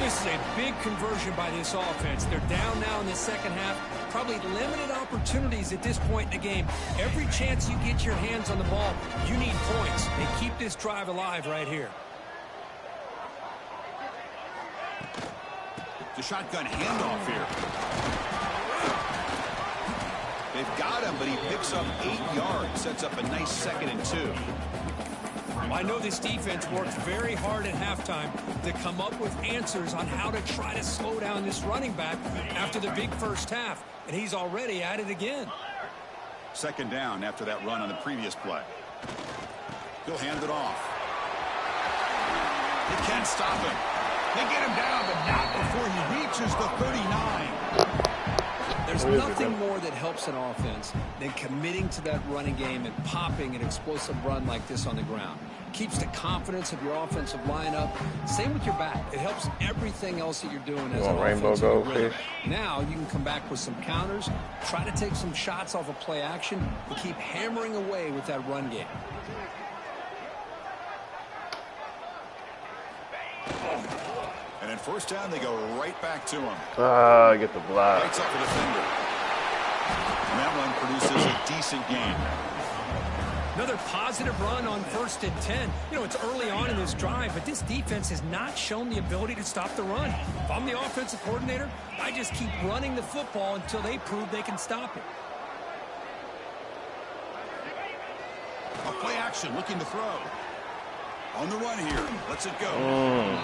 This is a big conversion by this offense. They're down now in the second half. Probably limited opportunities at this point in the game. Every chance you get your hands on the ball, you need points. And keep this drive alive right here. The shotgun handoff here. They've got him, but he picks up 8 yards. Sets up a nice 2nd and 2. I know this defense worked very hard at halftime to come up with answers on how to try to slow down this running back after the big first half, and he's already at it again. 2nd down after that run on the previous play. He'll hand it off. They can't stop him. They get him down, but not before he reaches the 39. There's nothing more that helps an offense than committing to that running game and popping an explosive run like this on the ground. Keeps the confidence of your offensive lineup. Same with your back. It helps everything else that you're doing as an offensive rhythm. Now you can come back with some counters, try to take some shots off of play action, and keep hammering away with that run game. And in 1st down, they go right back to him. Get the block. Lights up the defender. And that one produces a decent gain. Another positive run on 1st and 10. You know, it's early on in this drive, but this defense has not shown the ability to stop the run. If I'm the offensive coordinator, I just keep running the football until they prove they can stop it. A play action, looking to throw. On the run here, lets it go.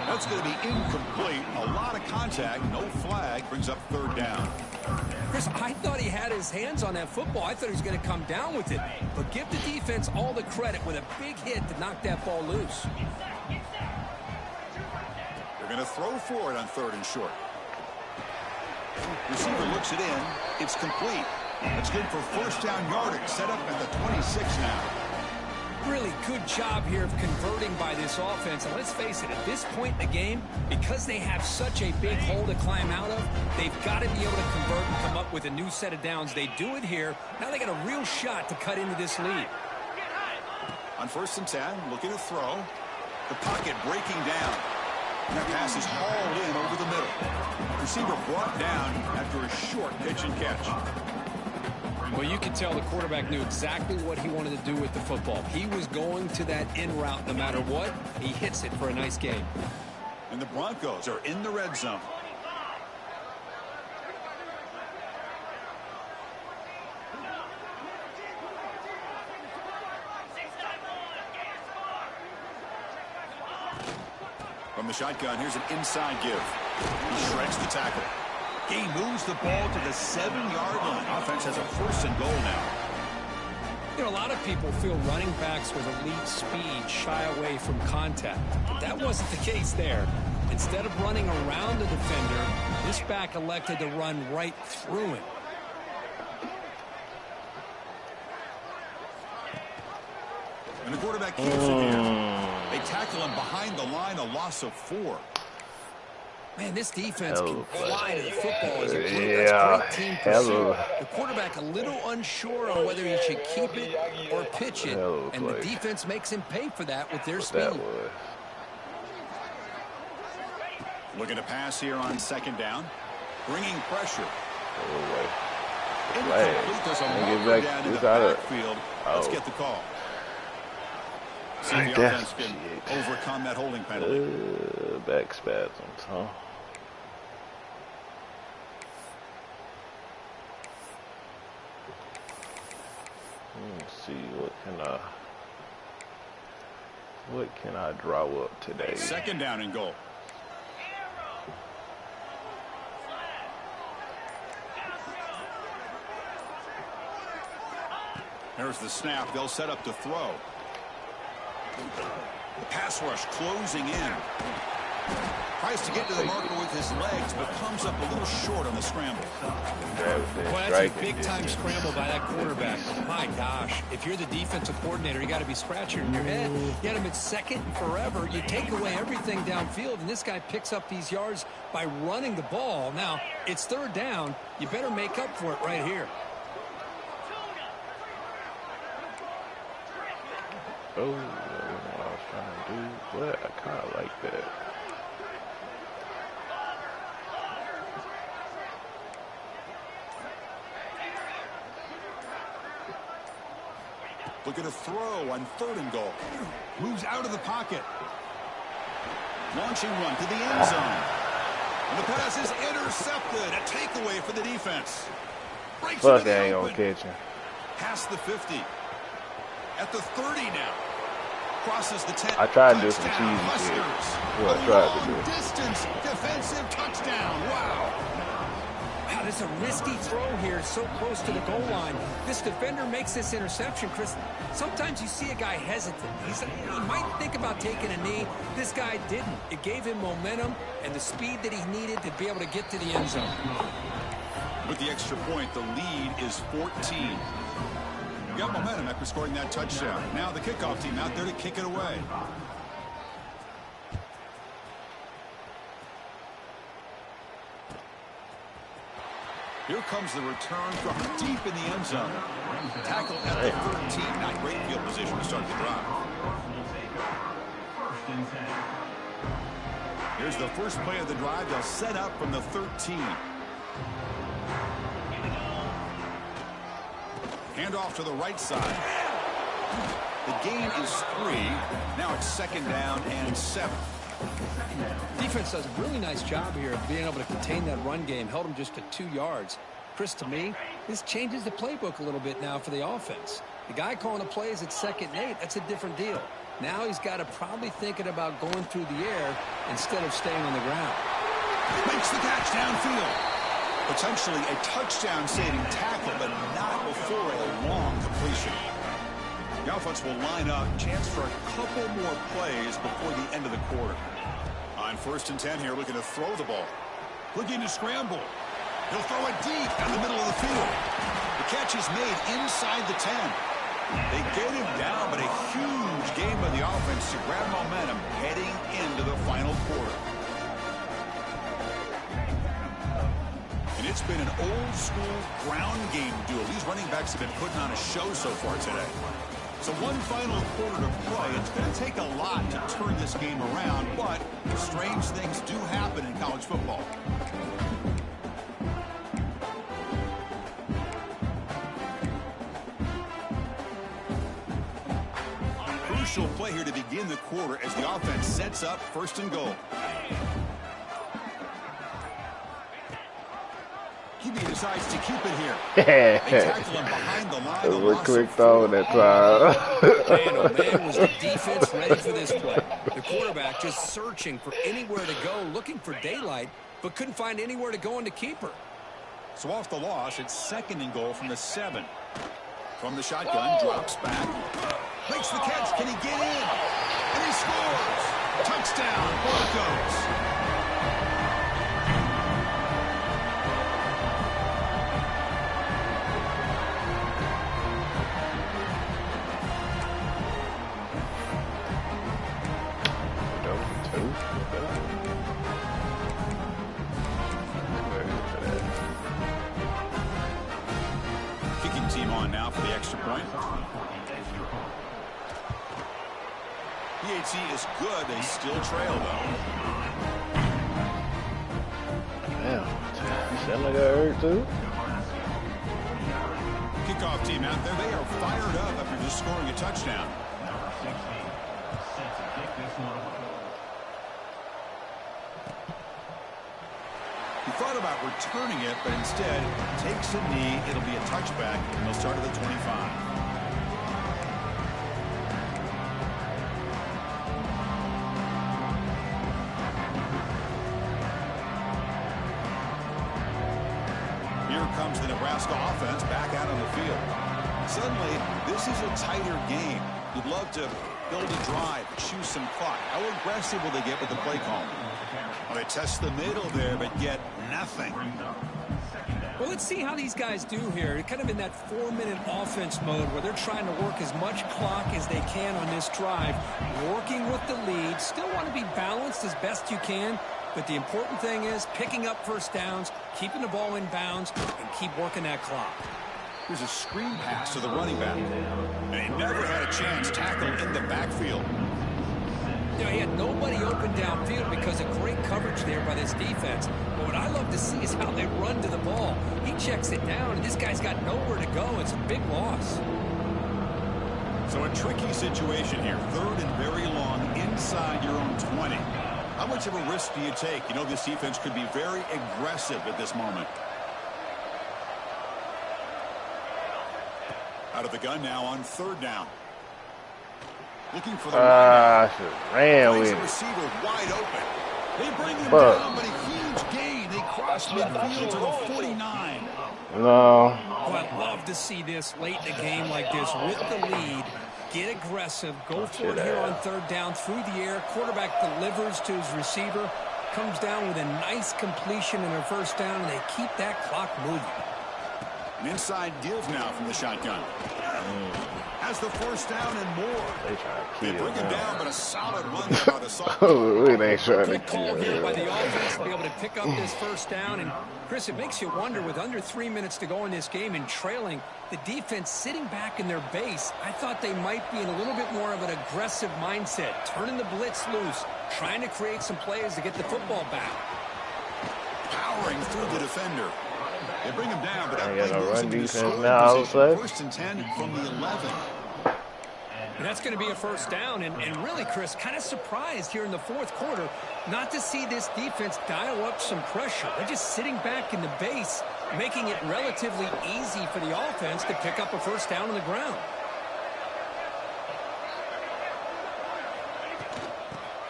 That's going to be incomplete. A lot of contact, no flag, brings up 3rd down. Chris, I thought he had his hands on that football. I thought he was going to come down with it. But give the defense all the credit with a big hit to knock that ball loose. They're going to throw for it on 3rd and short. Receiver looks it in. It's complete. It's good for 1st down yardage. Set up at the 26 now. Really good job here of converting by this offense. And let's face it, at this point in the game, because they have such a big hole to climb out of, they've got to be able to convert and come up with a new set of downs. They do it here. Now they got a real shot to cut into this lead. On 1st and 10, looking to throw. The pocket breaking down. And that pass is hauled in over the middle. Receiver brought down after a short pitch and catch. Well, you can tell the quarterback knew exactly what he wanted to do with the football. He was going to that in route no matter what. He hits it for a nice game. And the Broncos are in the red zone. From the shotgun, here's an inside give. He shreds the tackle. He moves the ball to the 7-yard line. Offense has a 1st and goal now. You know, a lot of people feel running backs with elite speed shy away from contact. But that wasn't the case there. Instead of running around the defender, this back elected to run right through him. And the quarterback keeps it here. They tackle him behind the line, a loss of 4. Man, this defense can fly to the football as a group. Yeah, that's great team pursuit. The quarterback a little unsure on whether he should keep it or pitch it, and the defense makes him pay for that with their speed. Looking to pass here on 2nd down, bringing pressure. Incomplete. There's a marker down in the backfield. Let's get the call. See if the offense can overcome that holding penalty. Back spasms, huh? Let's see, what can I draw up today? 2nd down and goal. There's the snap. They'll set up to throw. The pass rush closing in. Tries to get to the marker with his legs, but comes up a little short on the scramble. Well, that's a big-time scramble by that quarterback. My gosh, if you're the defensive coordinator, you got to be scratching your head. You had him at 2nd and forever. You take away everything downfield, and this guy picks up these yards by running the ball. Now, it's 3rd down. You better make up for it right here. Oh, that wasn't what I was trying to do, but I kind of like that. Looking to throw on 3rd and goal. Moves out of the pocket. Launching one to the end zone. And the pass is intercepted. A takeaway for the defense. Fuck, I ain't gonna catch him. Past the 50. At the 30 now. Crosses the 10. I tried to do some cheesy shit. What I tried to do. Distance defensive touchdown. Wow. Wow, this is a risky throw here, so close to the goal line. This defender makes this interception, Chris. Sometimes you see a guy hesitant. He might think about taking a knee. This guy didn't. It gave him momentum and the speed that he needed to be able to get to the end zone. With the extra point, the lead is 14. You got momentum after scoring that touchdown. Now the kickoff team out there to kick it away. Here comes the return from deep in the end zone. Tackle at the 13. Not great field position to start the drive. Here's the first play of the drive. They'll set up from the 13. Hand off to the right side. The gain is 3. Now it's 2nd down and 7. Defense does a really nice job here of being able to contain that run game. Held him just to 2 yards. Chris, to me, this changes the playbook a little bit now for the offense. The guy calling the plays at 2nd and 8, that's a different deal. Now he's got to probably thinking about going through the air instead of staying on the ground. Makes the catch downfield. Potentially a touchdown-saving tackle, but not before a long completion. The offense will line up. Chance for a couple more plays before the end of the quarter. On 1st and 10 here, looking to throw the ball. Looking to scramble. He'll throw it deep down the middle of the field. The catch is made inside the 10. They get him down, but a huge game by the offense to grab momentum heading into the final quarter. And it's been an old-school ground game duel. These running backs have been putting on a show so far today. So one final quarter to play. It's going to take a lot to turn this game around, but strange things do happen in college football. Crucial play here to begin the quarter as the offense sets up 1st and goal. QB decides to keep it here. They tackle him behind the line. It was quick throw that time. Man, oh man, was the defense ready for this play. The quarterback just searching for anywhere to go, looking for daylight, but couldn't find anywhere to go in the keeper. So off the loss, it's 2nd and goal from the 7. From the shotgun, drops back. Makes the catch. Can he get in? And he scores. Touchdown, Broncos. Kicking team on now for the extra point. PAT is good. They still trail, though. Damn. Sound like I hurt, too. Kickoff team out there. They are fired up after just scoring a touchdown. He thought about returning it, but instead takes a knee. It'll be a touchback, and they'll start at the 25. Here comes the Nebraska offense back out on the field. Suddenly, this is a tighter game. You'd love to build a drive, choose some clock. How aggressive will they get with the play call? Well, they test the middle there, but get nothing. Well, let's see how these guys do here. They're kind of in that 4-minute offense mode where they're trying to work as much clock as they can on this drive, working with the lead. Still want to be balanced as best you can, but the important thing is picking up 1st downs, keeping the ball in bounds, and keep working that clock. Here's a screen pass to the running back. And he never had a chance tackled in the backfield. You know, he had nobody open downfield because of great coverage there by this defense. But what I love to see is how they run to the ball. He checks it down, and this guy's got nowhere to go. It's a big loss. So a tricky situation here. 3rd and very long inside your own 20. How much of a risk do you take? You know, this defense could be very aggressive at this moment. Out of the gun now on 3rd down. Looking for the I should have ran with the it. receiver wide open. They bring him down, but a huge gain. They cross midfield to the 49. No. Oh, I love to see this late in a game like this with the lead. Get aggressive. Go for it here on 3rd down through the air. Quarterback delivers to his receiver. Comes down with a nice completion and a 1st down, and they keep that clock moving. An inside give now from the shotgun. Has the 1st down and more. They They trying to kill bring him him. down, but a solid run there by the Salt. We ain't trying to Good call kill here by him. the offense to be able to pick up this 1st down. And, Chris, it makes you wonder, with under 3 minutes to go in this game and trailing, the defense sitting back in their base, I thought they might be in a little bit more of an aggressive mindset, turning the blitz loose, trying to create some plays to get the football back. Powering through the defender. They bring him down, but that Ain't got play no moves run into defense scoring now, I would position. say. 1st and 10 from the 11. And that's going to be a 1st down. And really, Chris, kind of surprised here in the 4th quarter not to see this defense dial up some pressure. They're just sitting back in the base, making it relatively easy for the offense to pick up a 1st down on the ground.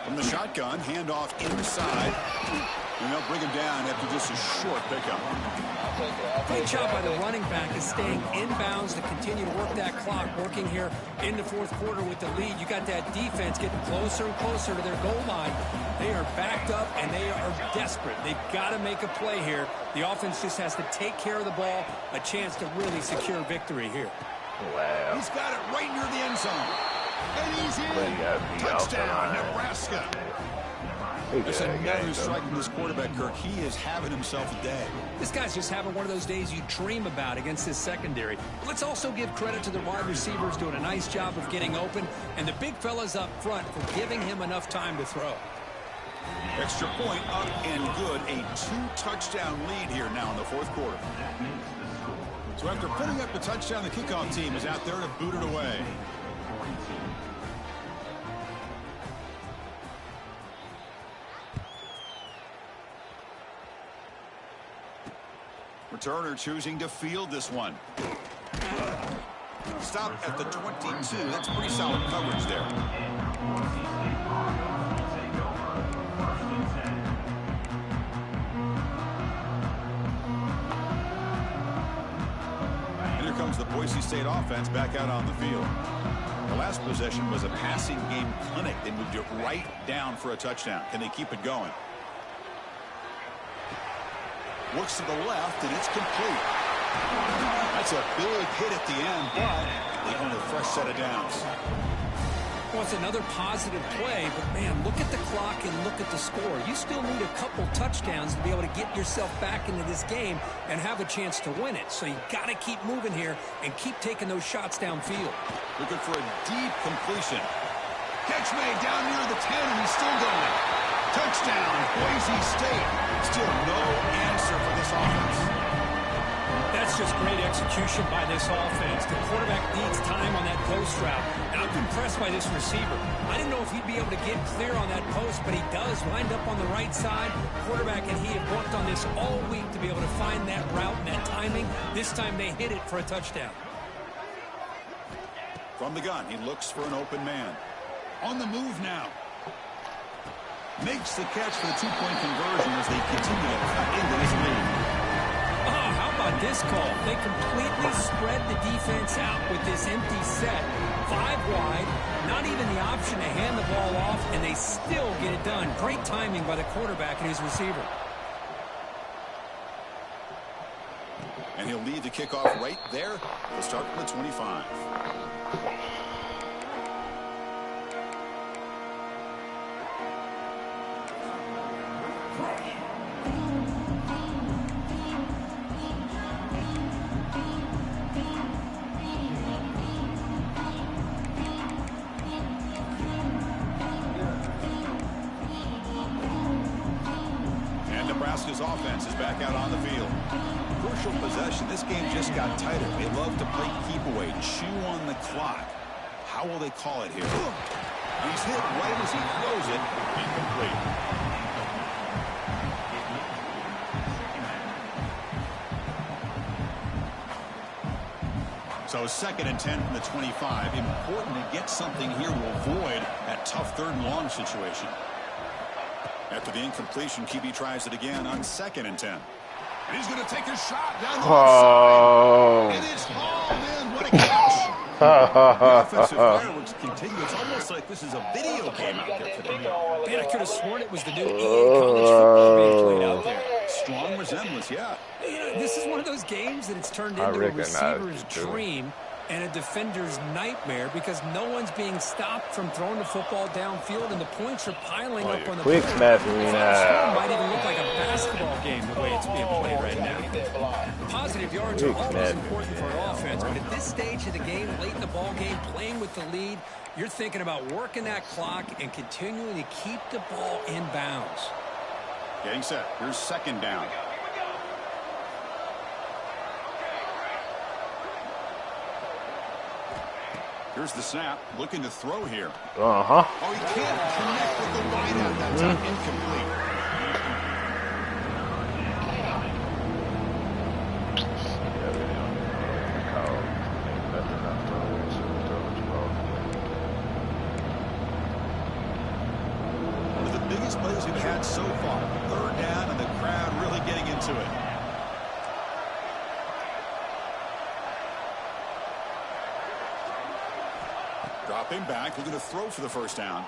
From the shotgun, handoff inside. And they'll bring him down after just a short pickup. Great job by the running back is staying inbounds to continue to work that clock, working here in the 4th quarter with the lead. You got that defense getting closer and closer to their goal line. They are backed up, and they are desperate. They've got to make a play here. The offense just has to take care of the ball, a chance to really secure victory here. Wow. He's got it right near the end zone. And he's in. Touchdown, Nebraska. That's another strike from this quarterback, Kirk. He is having himself a day. This guy's just having one of those days you dream about against this secondary. Let's also give credit to the wide receivers doing a nice job of getting open, and the big fellas up front for giving him enough time to throw. Extra point up and good. A 2-touchdown lead here now in the 4th quarter. So after putting up the touchdown, the kickoff team is out there to boot it away. Returner choosing to field this one. Stop at the 22. That's pretty solid coverage there. And here comes the Boise State offense back out on the field. The last possession was a passing game clinic. They moved it right down for a touchdown. Can they keep it going? Looks to the left, and it's complete. That's a big hit at the end, but they earn a fresh set of downs. Well, it's another positive play, but, man, look at the clock and look at the score. You still need a couple touchdowns to be able to get yourself back into this game and have a chance to win it. So you got to keep moving here and keep taking those shots downfield. Looking for a deep completion. Catch made down near the 10, and he's still going. Touchdown, Boise State. Still no answer for this offense. That's just great execution by this offense. The quarterback needs time on that post route. And I'm impressed by this receiver. I didn't know if he'd be able to get clear on that post, but he does. Lined up on the right side. Quarterback and he have worked on this all week to be able to find that route and that timing. This time they hit it for a touchdown. From the gun, he looks for an open man. On the move now. Makes the catch for the 2-point conversion as they continue to cut into this lead. Oh, how about this call? They completely spread the defense out with this empty set. 5 wide, not even the option to hand the ball off, and they still get it done. Great timing by the quarterback and his receiver. And he'll lead the kickoff right there. He'll start from the 25. Nebraska's offense is back out on the field. Crucial possession. This game just got tighter. They love to play keep away, chew on the clock. How will they call it here? He's hit right as he throws it. Incomplete. So 2nd and 10 from the 25. Important to get something here to avoid that tough 3rd and long situation. After the incompletion, QB tries it again on 2nd and 10. And he's going to take a shot down the left side. And it's hauled in. What a catch. The offensive fireworks continue. It's almost like this is a video game out there today. Man, I could have sworn it was the new EA college football being played out there. Strong resemblance, yeah. This is one of those games that it's turned into a receiver's dream and a defender's nightmare because no one's being stopped from throwing the football downfield, and the points are piling up on the quick snap for me now. It might even look like a basketball game the way it's being played right now. Positive yards are always important for an offense, but at this stage of the game, late in the ball game, playing with the lead, you're thinking about working that clock and continuing to keep the ball in bounds. Getting set. Here's 2nd down. Here's the snap. Looking to throw here. Uh-huh. Oh, he can't connect with the wideout. That's incomplete. One of the biggest plays we've had so far. 3rd down and the crowd really getting into it. Dropping back, looking to throw for the 1st down.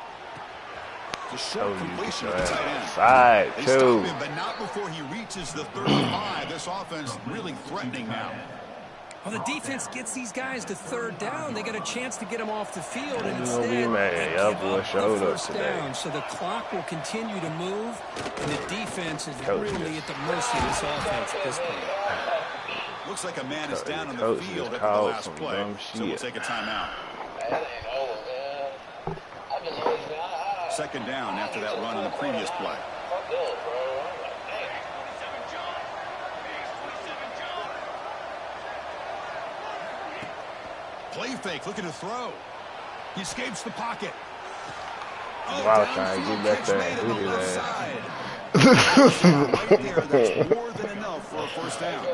The short completion of the tight end. Side, they stop him, but not before he reaches the 35. This offense really threatening now. Well, the defense gets these guys to 3rd down. They got a chance to get them off the field, and instead be mad. they Y'all give boy up showed the up 1st today. down. So the clock will continue to move, and the defense is really at the mercy of this offense at this point. Looks like a man is down on the field after the last play, so we'll take a timeout. 2nd down after that run on the previous play. Play fake, looking to throw. He escapes the pocket. Oh, wow, trying to get back there and do that. Right there, that's more than enough for a 1st down.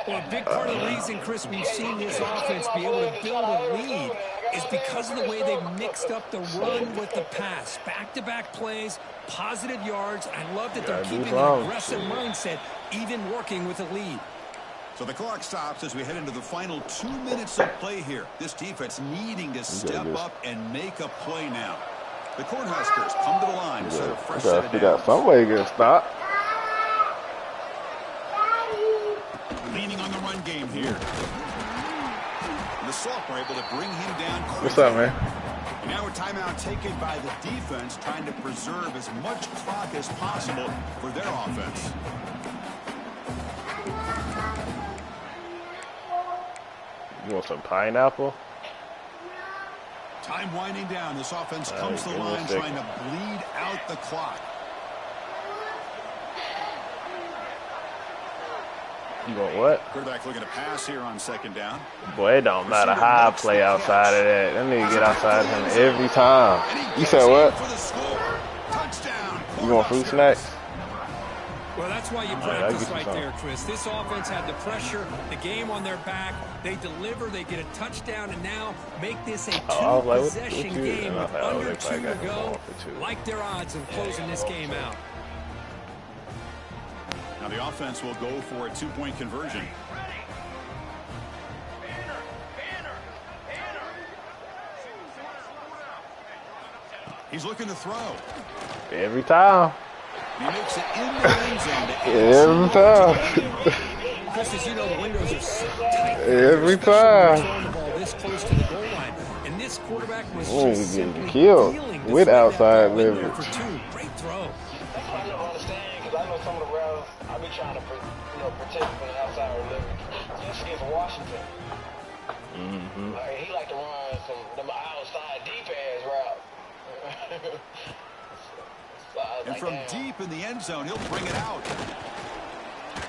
Well, a big part of the reason, Chris, we've seen this offense be able to build a lead is because of the way they've mixed up the run with the pass. Back-to-back plays, positive yards. I love that they're keeping an aggressive mindset, even working with a lead. So the clock stops as we head into the final 2 minutes of play here. This defense needing to step up and make a play now. The Cornhuskers come to the line to set a fresh set of downs. Some way to stop. Leaning on the run game here. And the sophomore able to bring him down quickly. What's up, man? And now a timeout taken by the defense, trying to preserve as much clock as possible for their offense. You want some pineapple? Time winding down. This offense comes to the line trying to bleed out the clock. You want what? Quarterback looking to pass here on 2nd down. Boy, it don't matter how I play outside of that. That nigga get outside of him every time. You said what? You want fruit snacks? Well, that's why you practice right there, Chris. This offense had the pressure, the game on their back. They deliver, they get a touchdown, and now make this a two-possession game with under 2 to go. Like their odds of closing this game out. Now the offense will go for a 2-point conversion. He's looking to throw. Every time. He makes it in the end zone. Every time. Chris, as you know, the windows are so tight. Every time. The ball this close to the goal line. And this quarterback was just getting killed with outside leverage. For 2. Great throw. That's what I don't understand, because I know some of the routes I be trying to protect from the outside leverage. Especially against Washington. Like, he like to run some them outside deep ass route. And from deep in the end zone, he'll bring it out.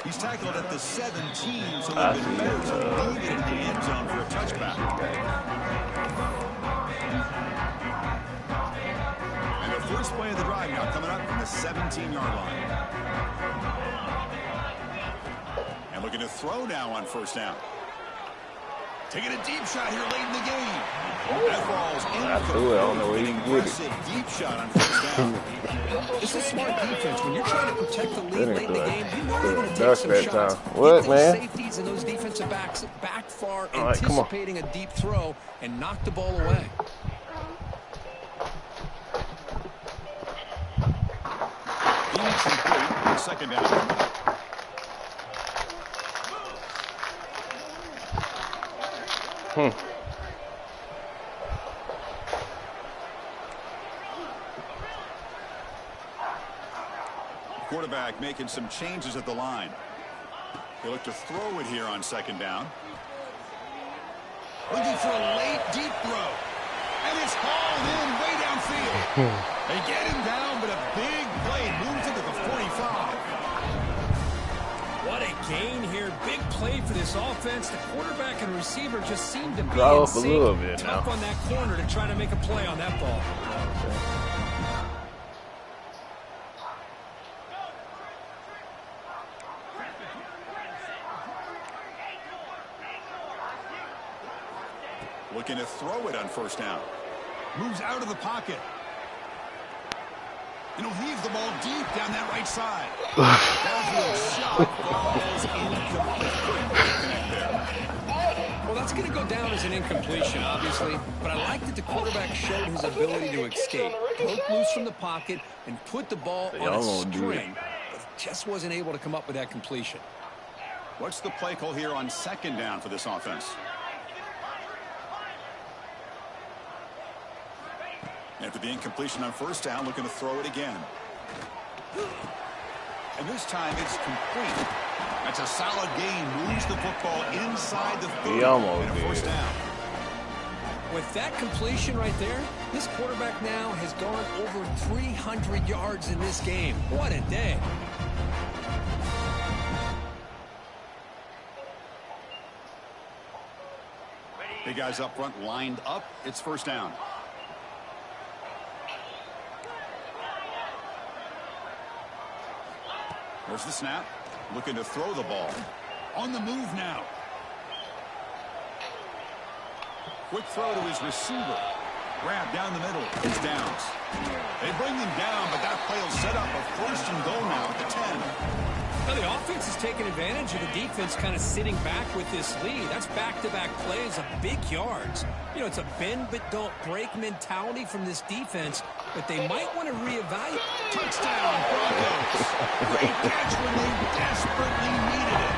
He's tackled at the 17, so it'll be better to leave it in the end zone for a touchback. And the first play of the drive now coming up from the 17-yard line. And looking to throw now on 1st down. Taking a deep shot here late in the game. That ball's I threw it. I don't know where you can get it. Deep shot on first down. This is smart defense. When you're trying to protect the lead late in the game, you know you're going to take Duck some that shots. time. What, Get those man? safeties and those defensive backs back far, All right, come on. anticipating a deep throw, and knock the ball away. Second down. Quarterback making some changes at the line. They look to throw it here on second down. Looking for a late deep throw. And it's hauled in way downfield. They get him down, but a big play moves into the 45. What a gain here. Big play for this offense. The quarterback and receiver just seem to be Draw in up a sync. little bit now. Tough on that corner to try to make a play on that ball. Looking to throw it on first down. Moves out of the pocket. And he'll heave the ball deep down that right side. Downfield shot falls incomplete. Well, that's going to go down as an incompletion, obviously. But I like that the quarterback showed his ability to escape. Broke loose from the pocket and put the ball on a string. But just wasn't able to come up with that completion. What's the play call here on second down for this offense? After the incompletion on first down, looking to throw it again. And this time it's complete. That's a solid gain. Moves the football inside the 30 and a first down. With that completion right there, this quarterback now has gone over 300 yards in this game. What a day. Big guys up front lined up. It's first down. There's the snap. Looking to throw the ball. On the move now. Quick throw to his receiver. Grab down the middle. It's downs. They bring him down, but that play will set up a first and goal now at the 10. Now the offense is taking advantage of the defense kind of sitting back with this lead. That's back-to-back plays of big yards. You know, it's a bend but don't break mentality from this defense, but they might want to reevaluate. Touchdown, Broncos. Great catch when they desperately needed it.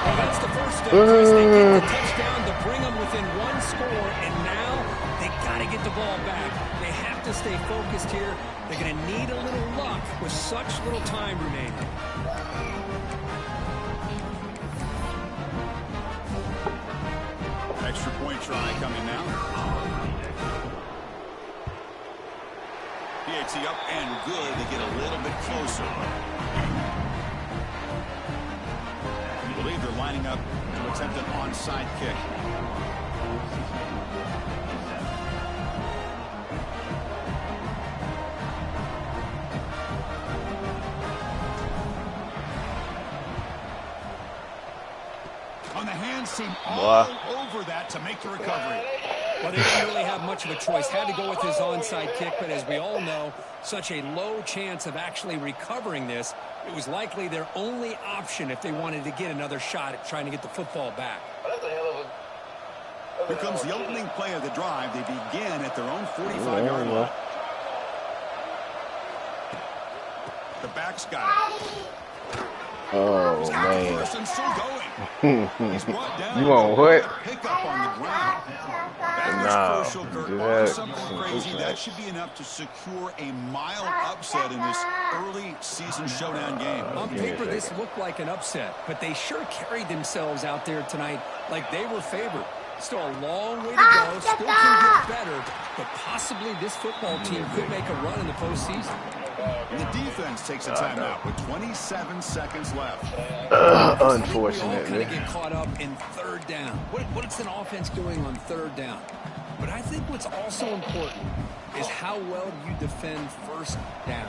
Well, that's the first step. They get the touchdown to bring them within one score, and now they got to get the ball back. They have to stay focused here. They're going to need a little luck with such little time remaining. Extra point try coming now. PAT up and good. They get a little bit closer. I believe they're lining up to attempt an onside kick. On the hands team all over that to make the recovery. Well, they didn't really have much of a choice. Had to go with his onside kick, but as we all know, such a low chance of actually recovering this. It was likely their only option if they wanted to get another shot at trying to get the football back. Here comes the opening play of the drive. They begin at their own 45-yard line. The back's got it. Oh, man. First and still going. He's brought down. You want what? Pick up on the ground. That was crucial, Kurt. On something crazy, that should be enough to secure a mild upset in this early season showdown game. On paper, this looked like an upset, but they sure carried themselves out there tonight like they were favored. Still a long way to go. Still can get better, but possibly this football team could make a run in the postseason. And the defense takes a timeout with 27 seconds left. Unfortunately. We all kind of get caught up in third down. What's an offense doing on third down? But I think what's also important is how well you defend first down.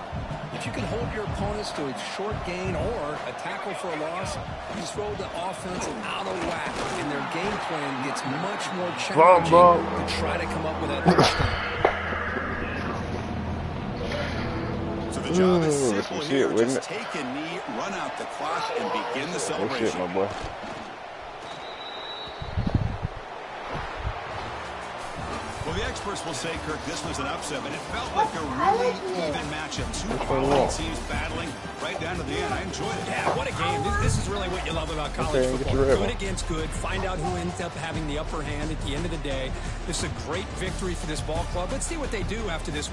If you can hold your opponents to a short gain or a tackle for a loss, you throw the offense out of whack, and their game plan gets much more challenging to try to come up with that touchdown. So the job is simple here. Just take a knee, run out the clock, and begin the celebration. That's it, my boy. Well, the experts will say, Kirk, this was an upset, but it felt like a really even matchup. Two quality teams battling right down to the end. I enjoyed it. Yeah, what a game. This is really what you love about college football. Good against good. Find out who ends up having the upper hand at the end of the day. This is a great victory for this ball club. Let's see what they do after this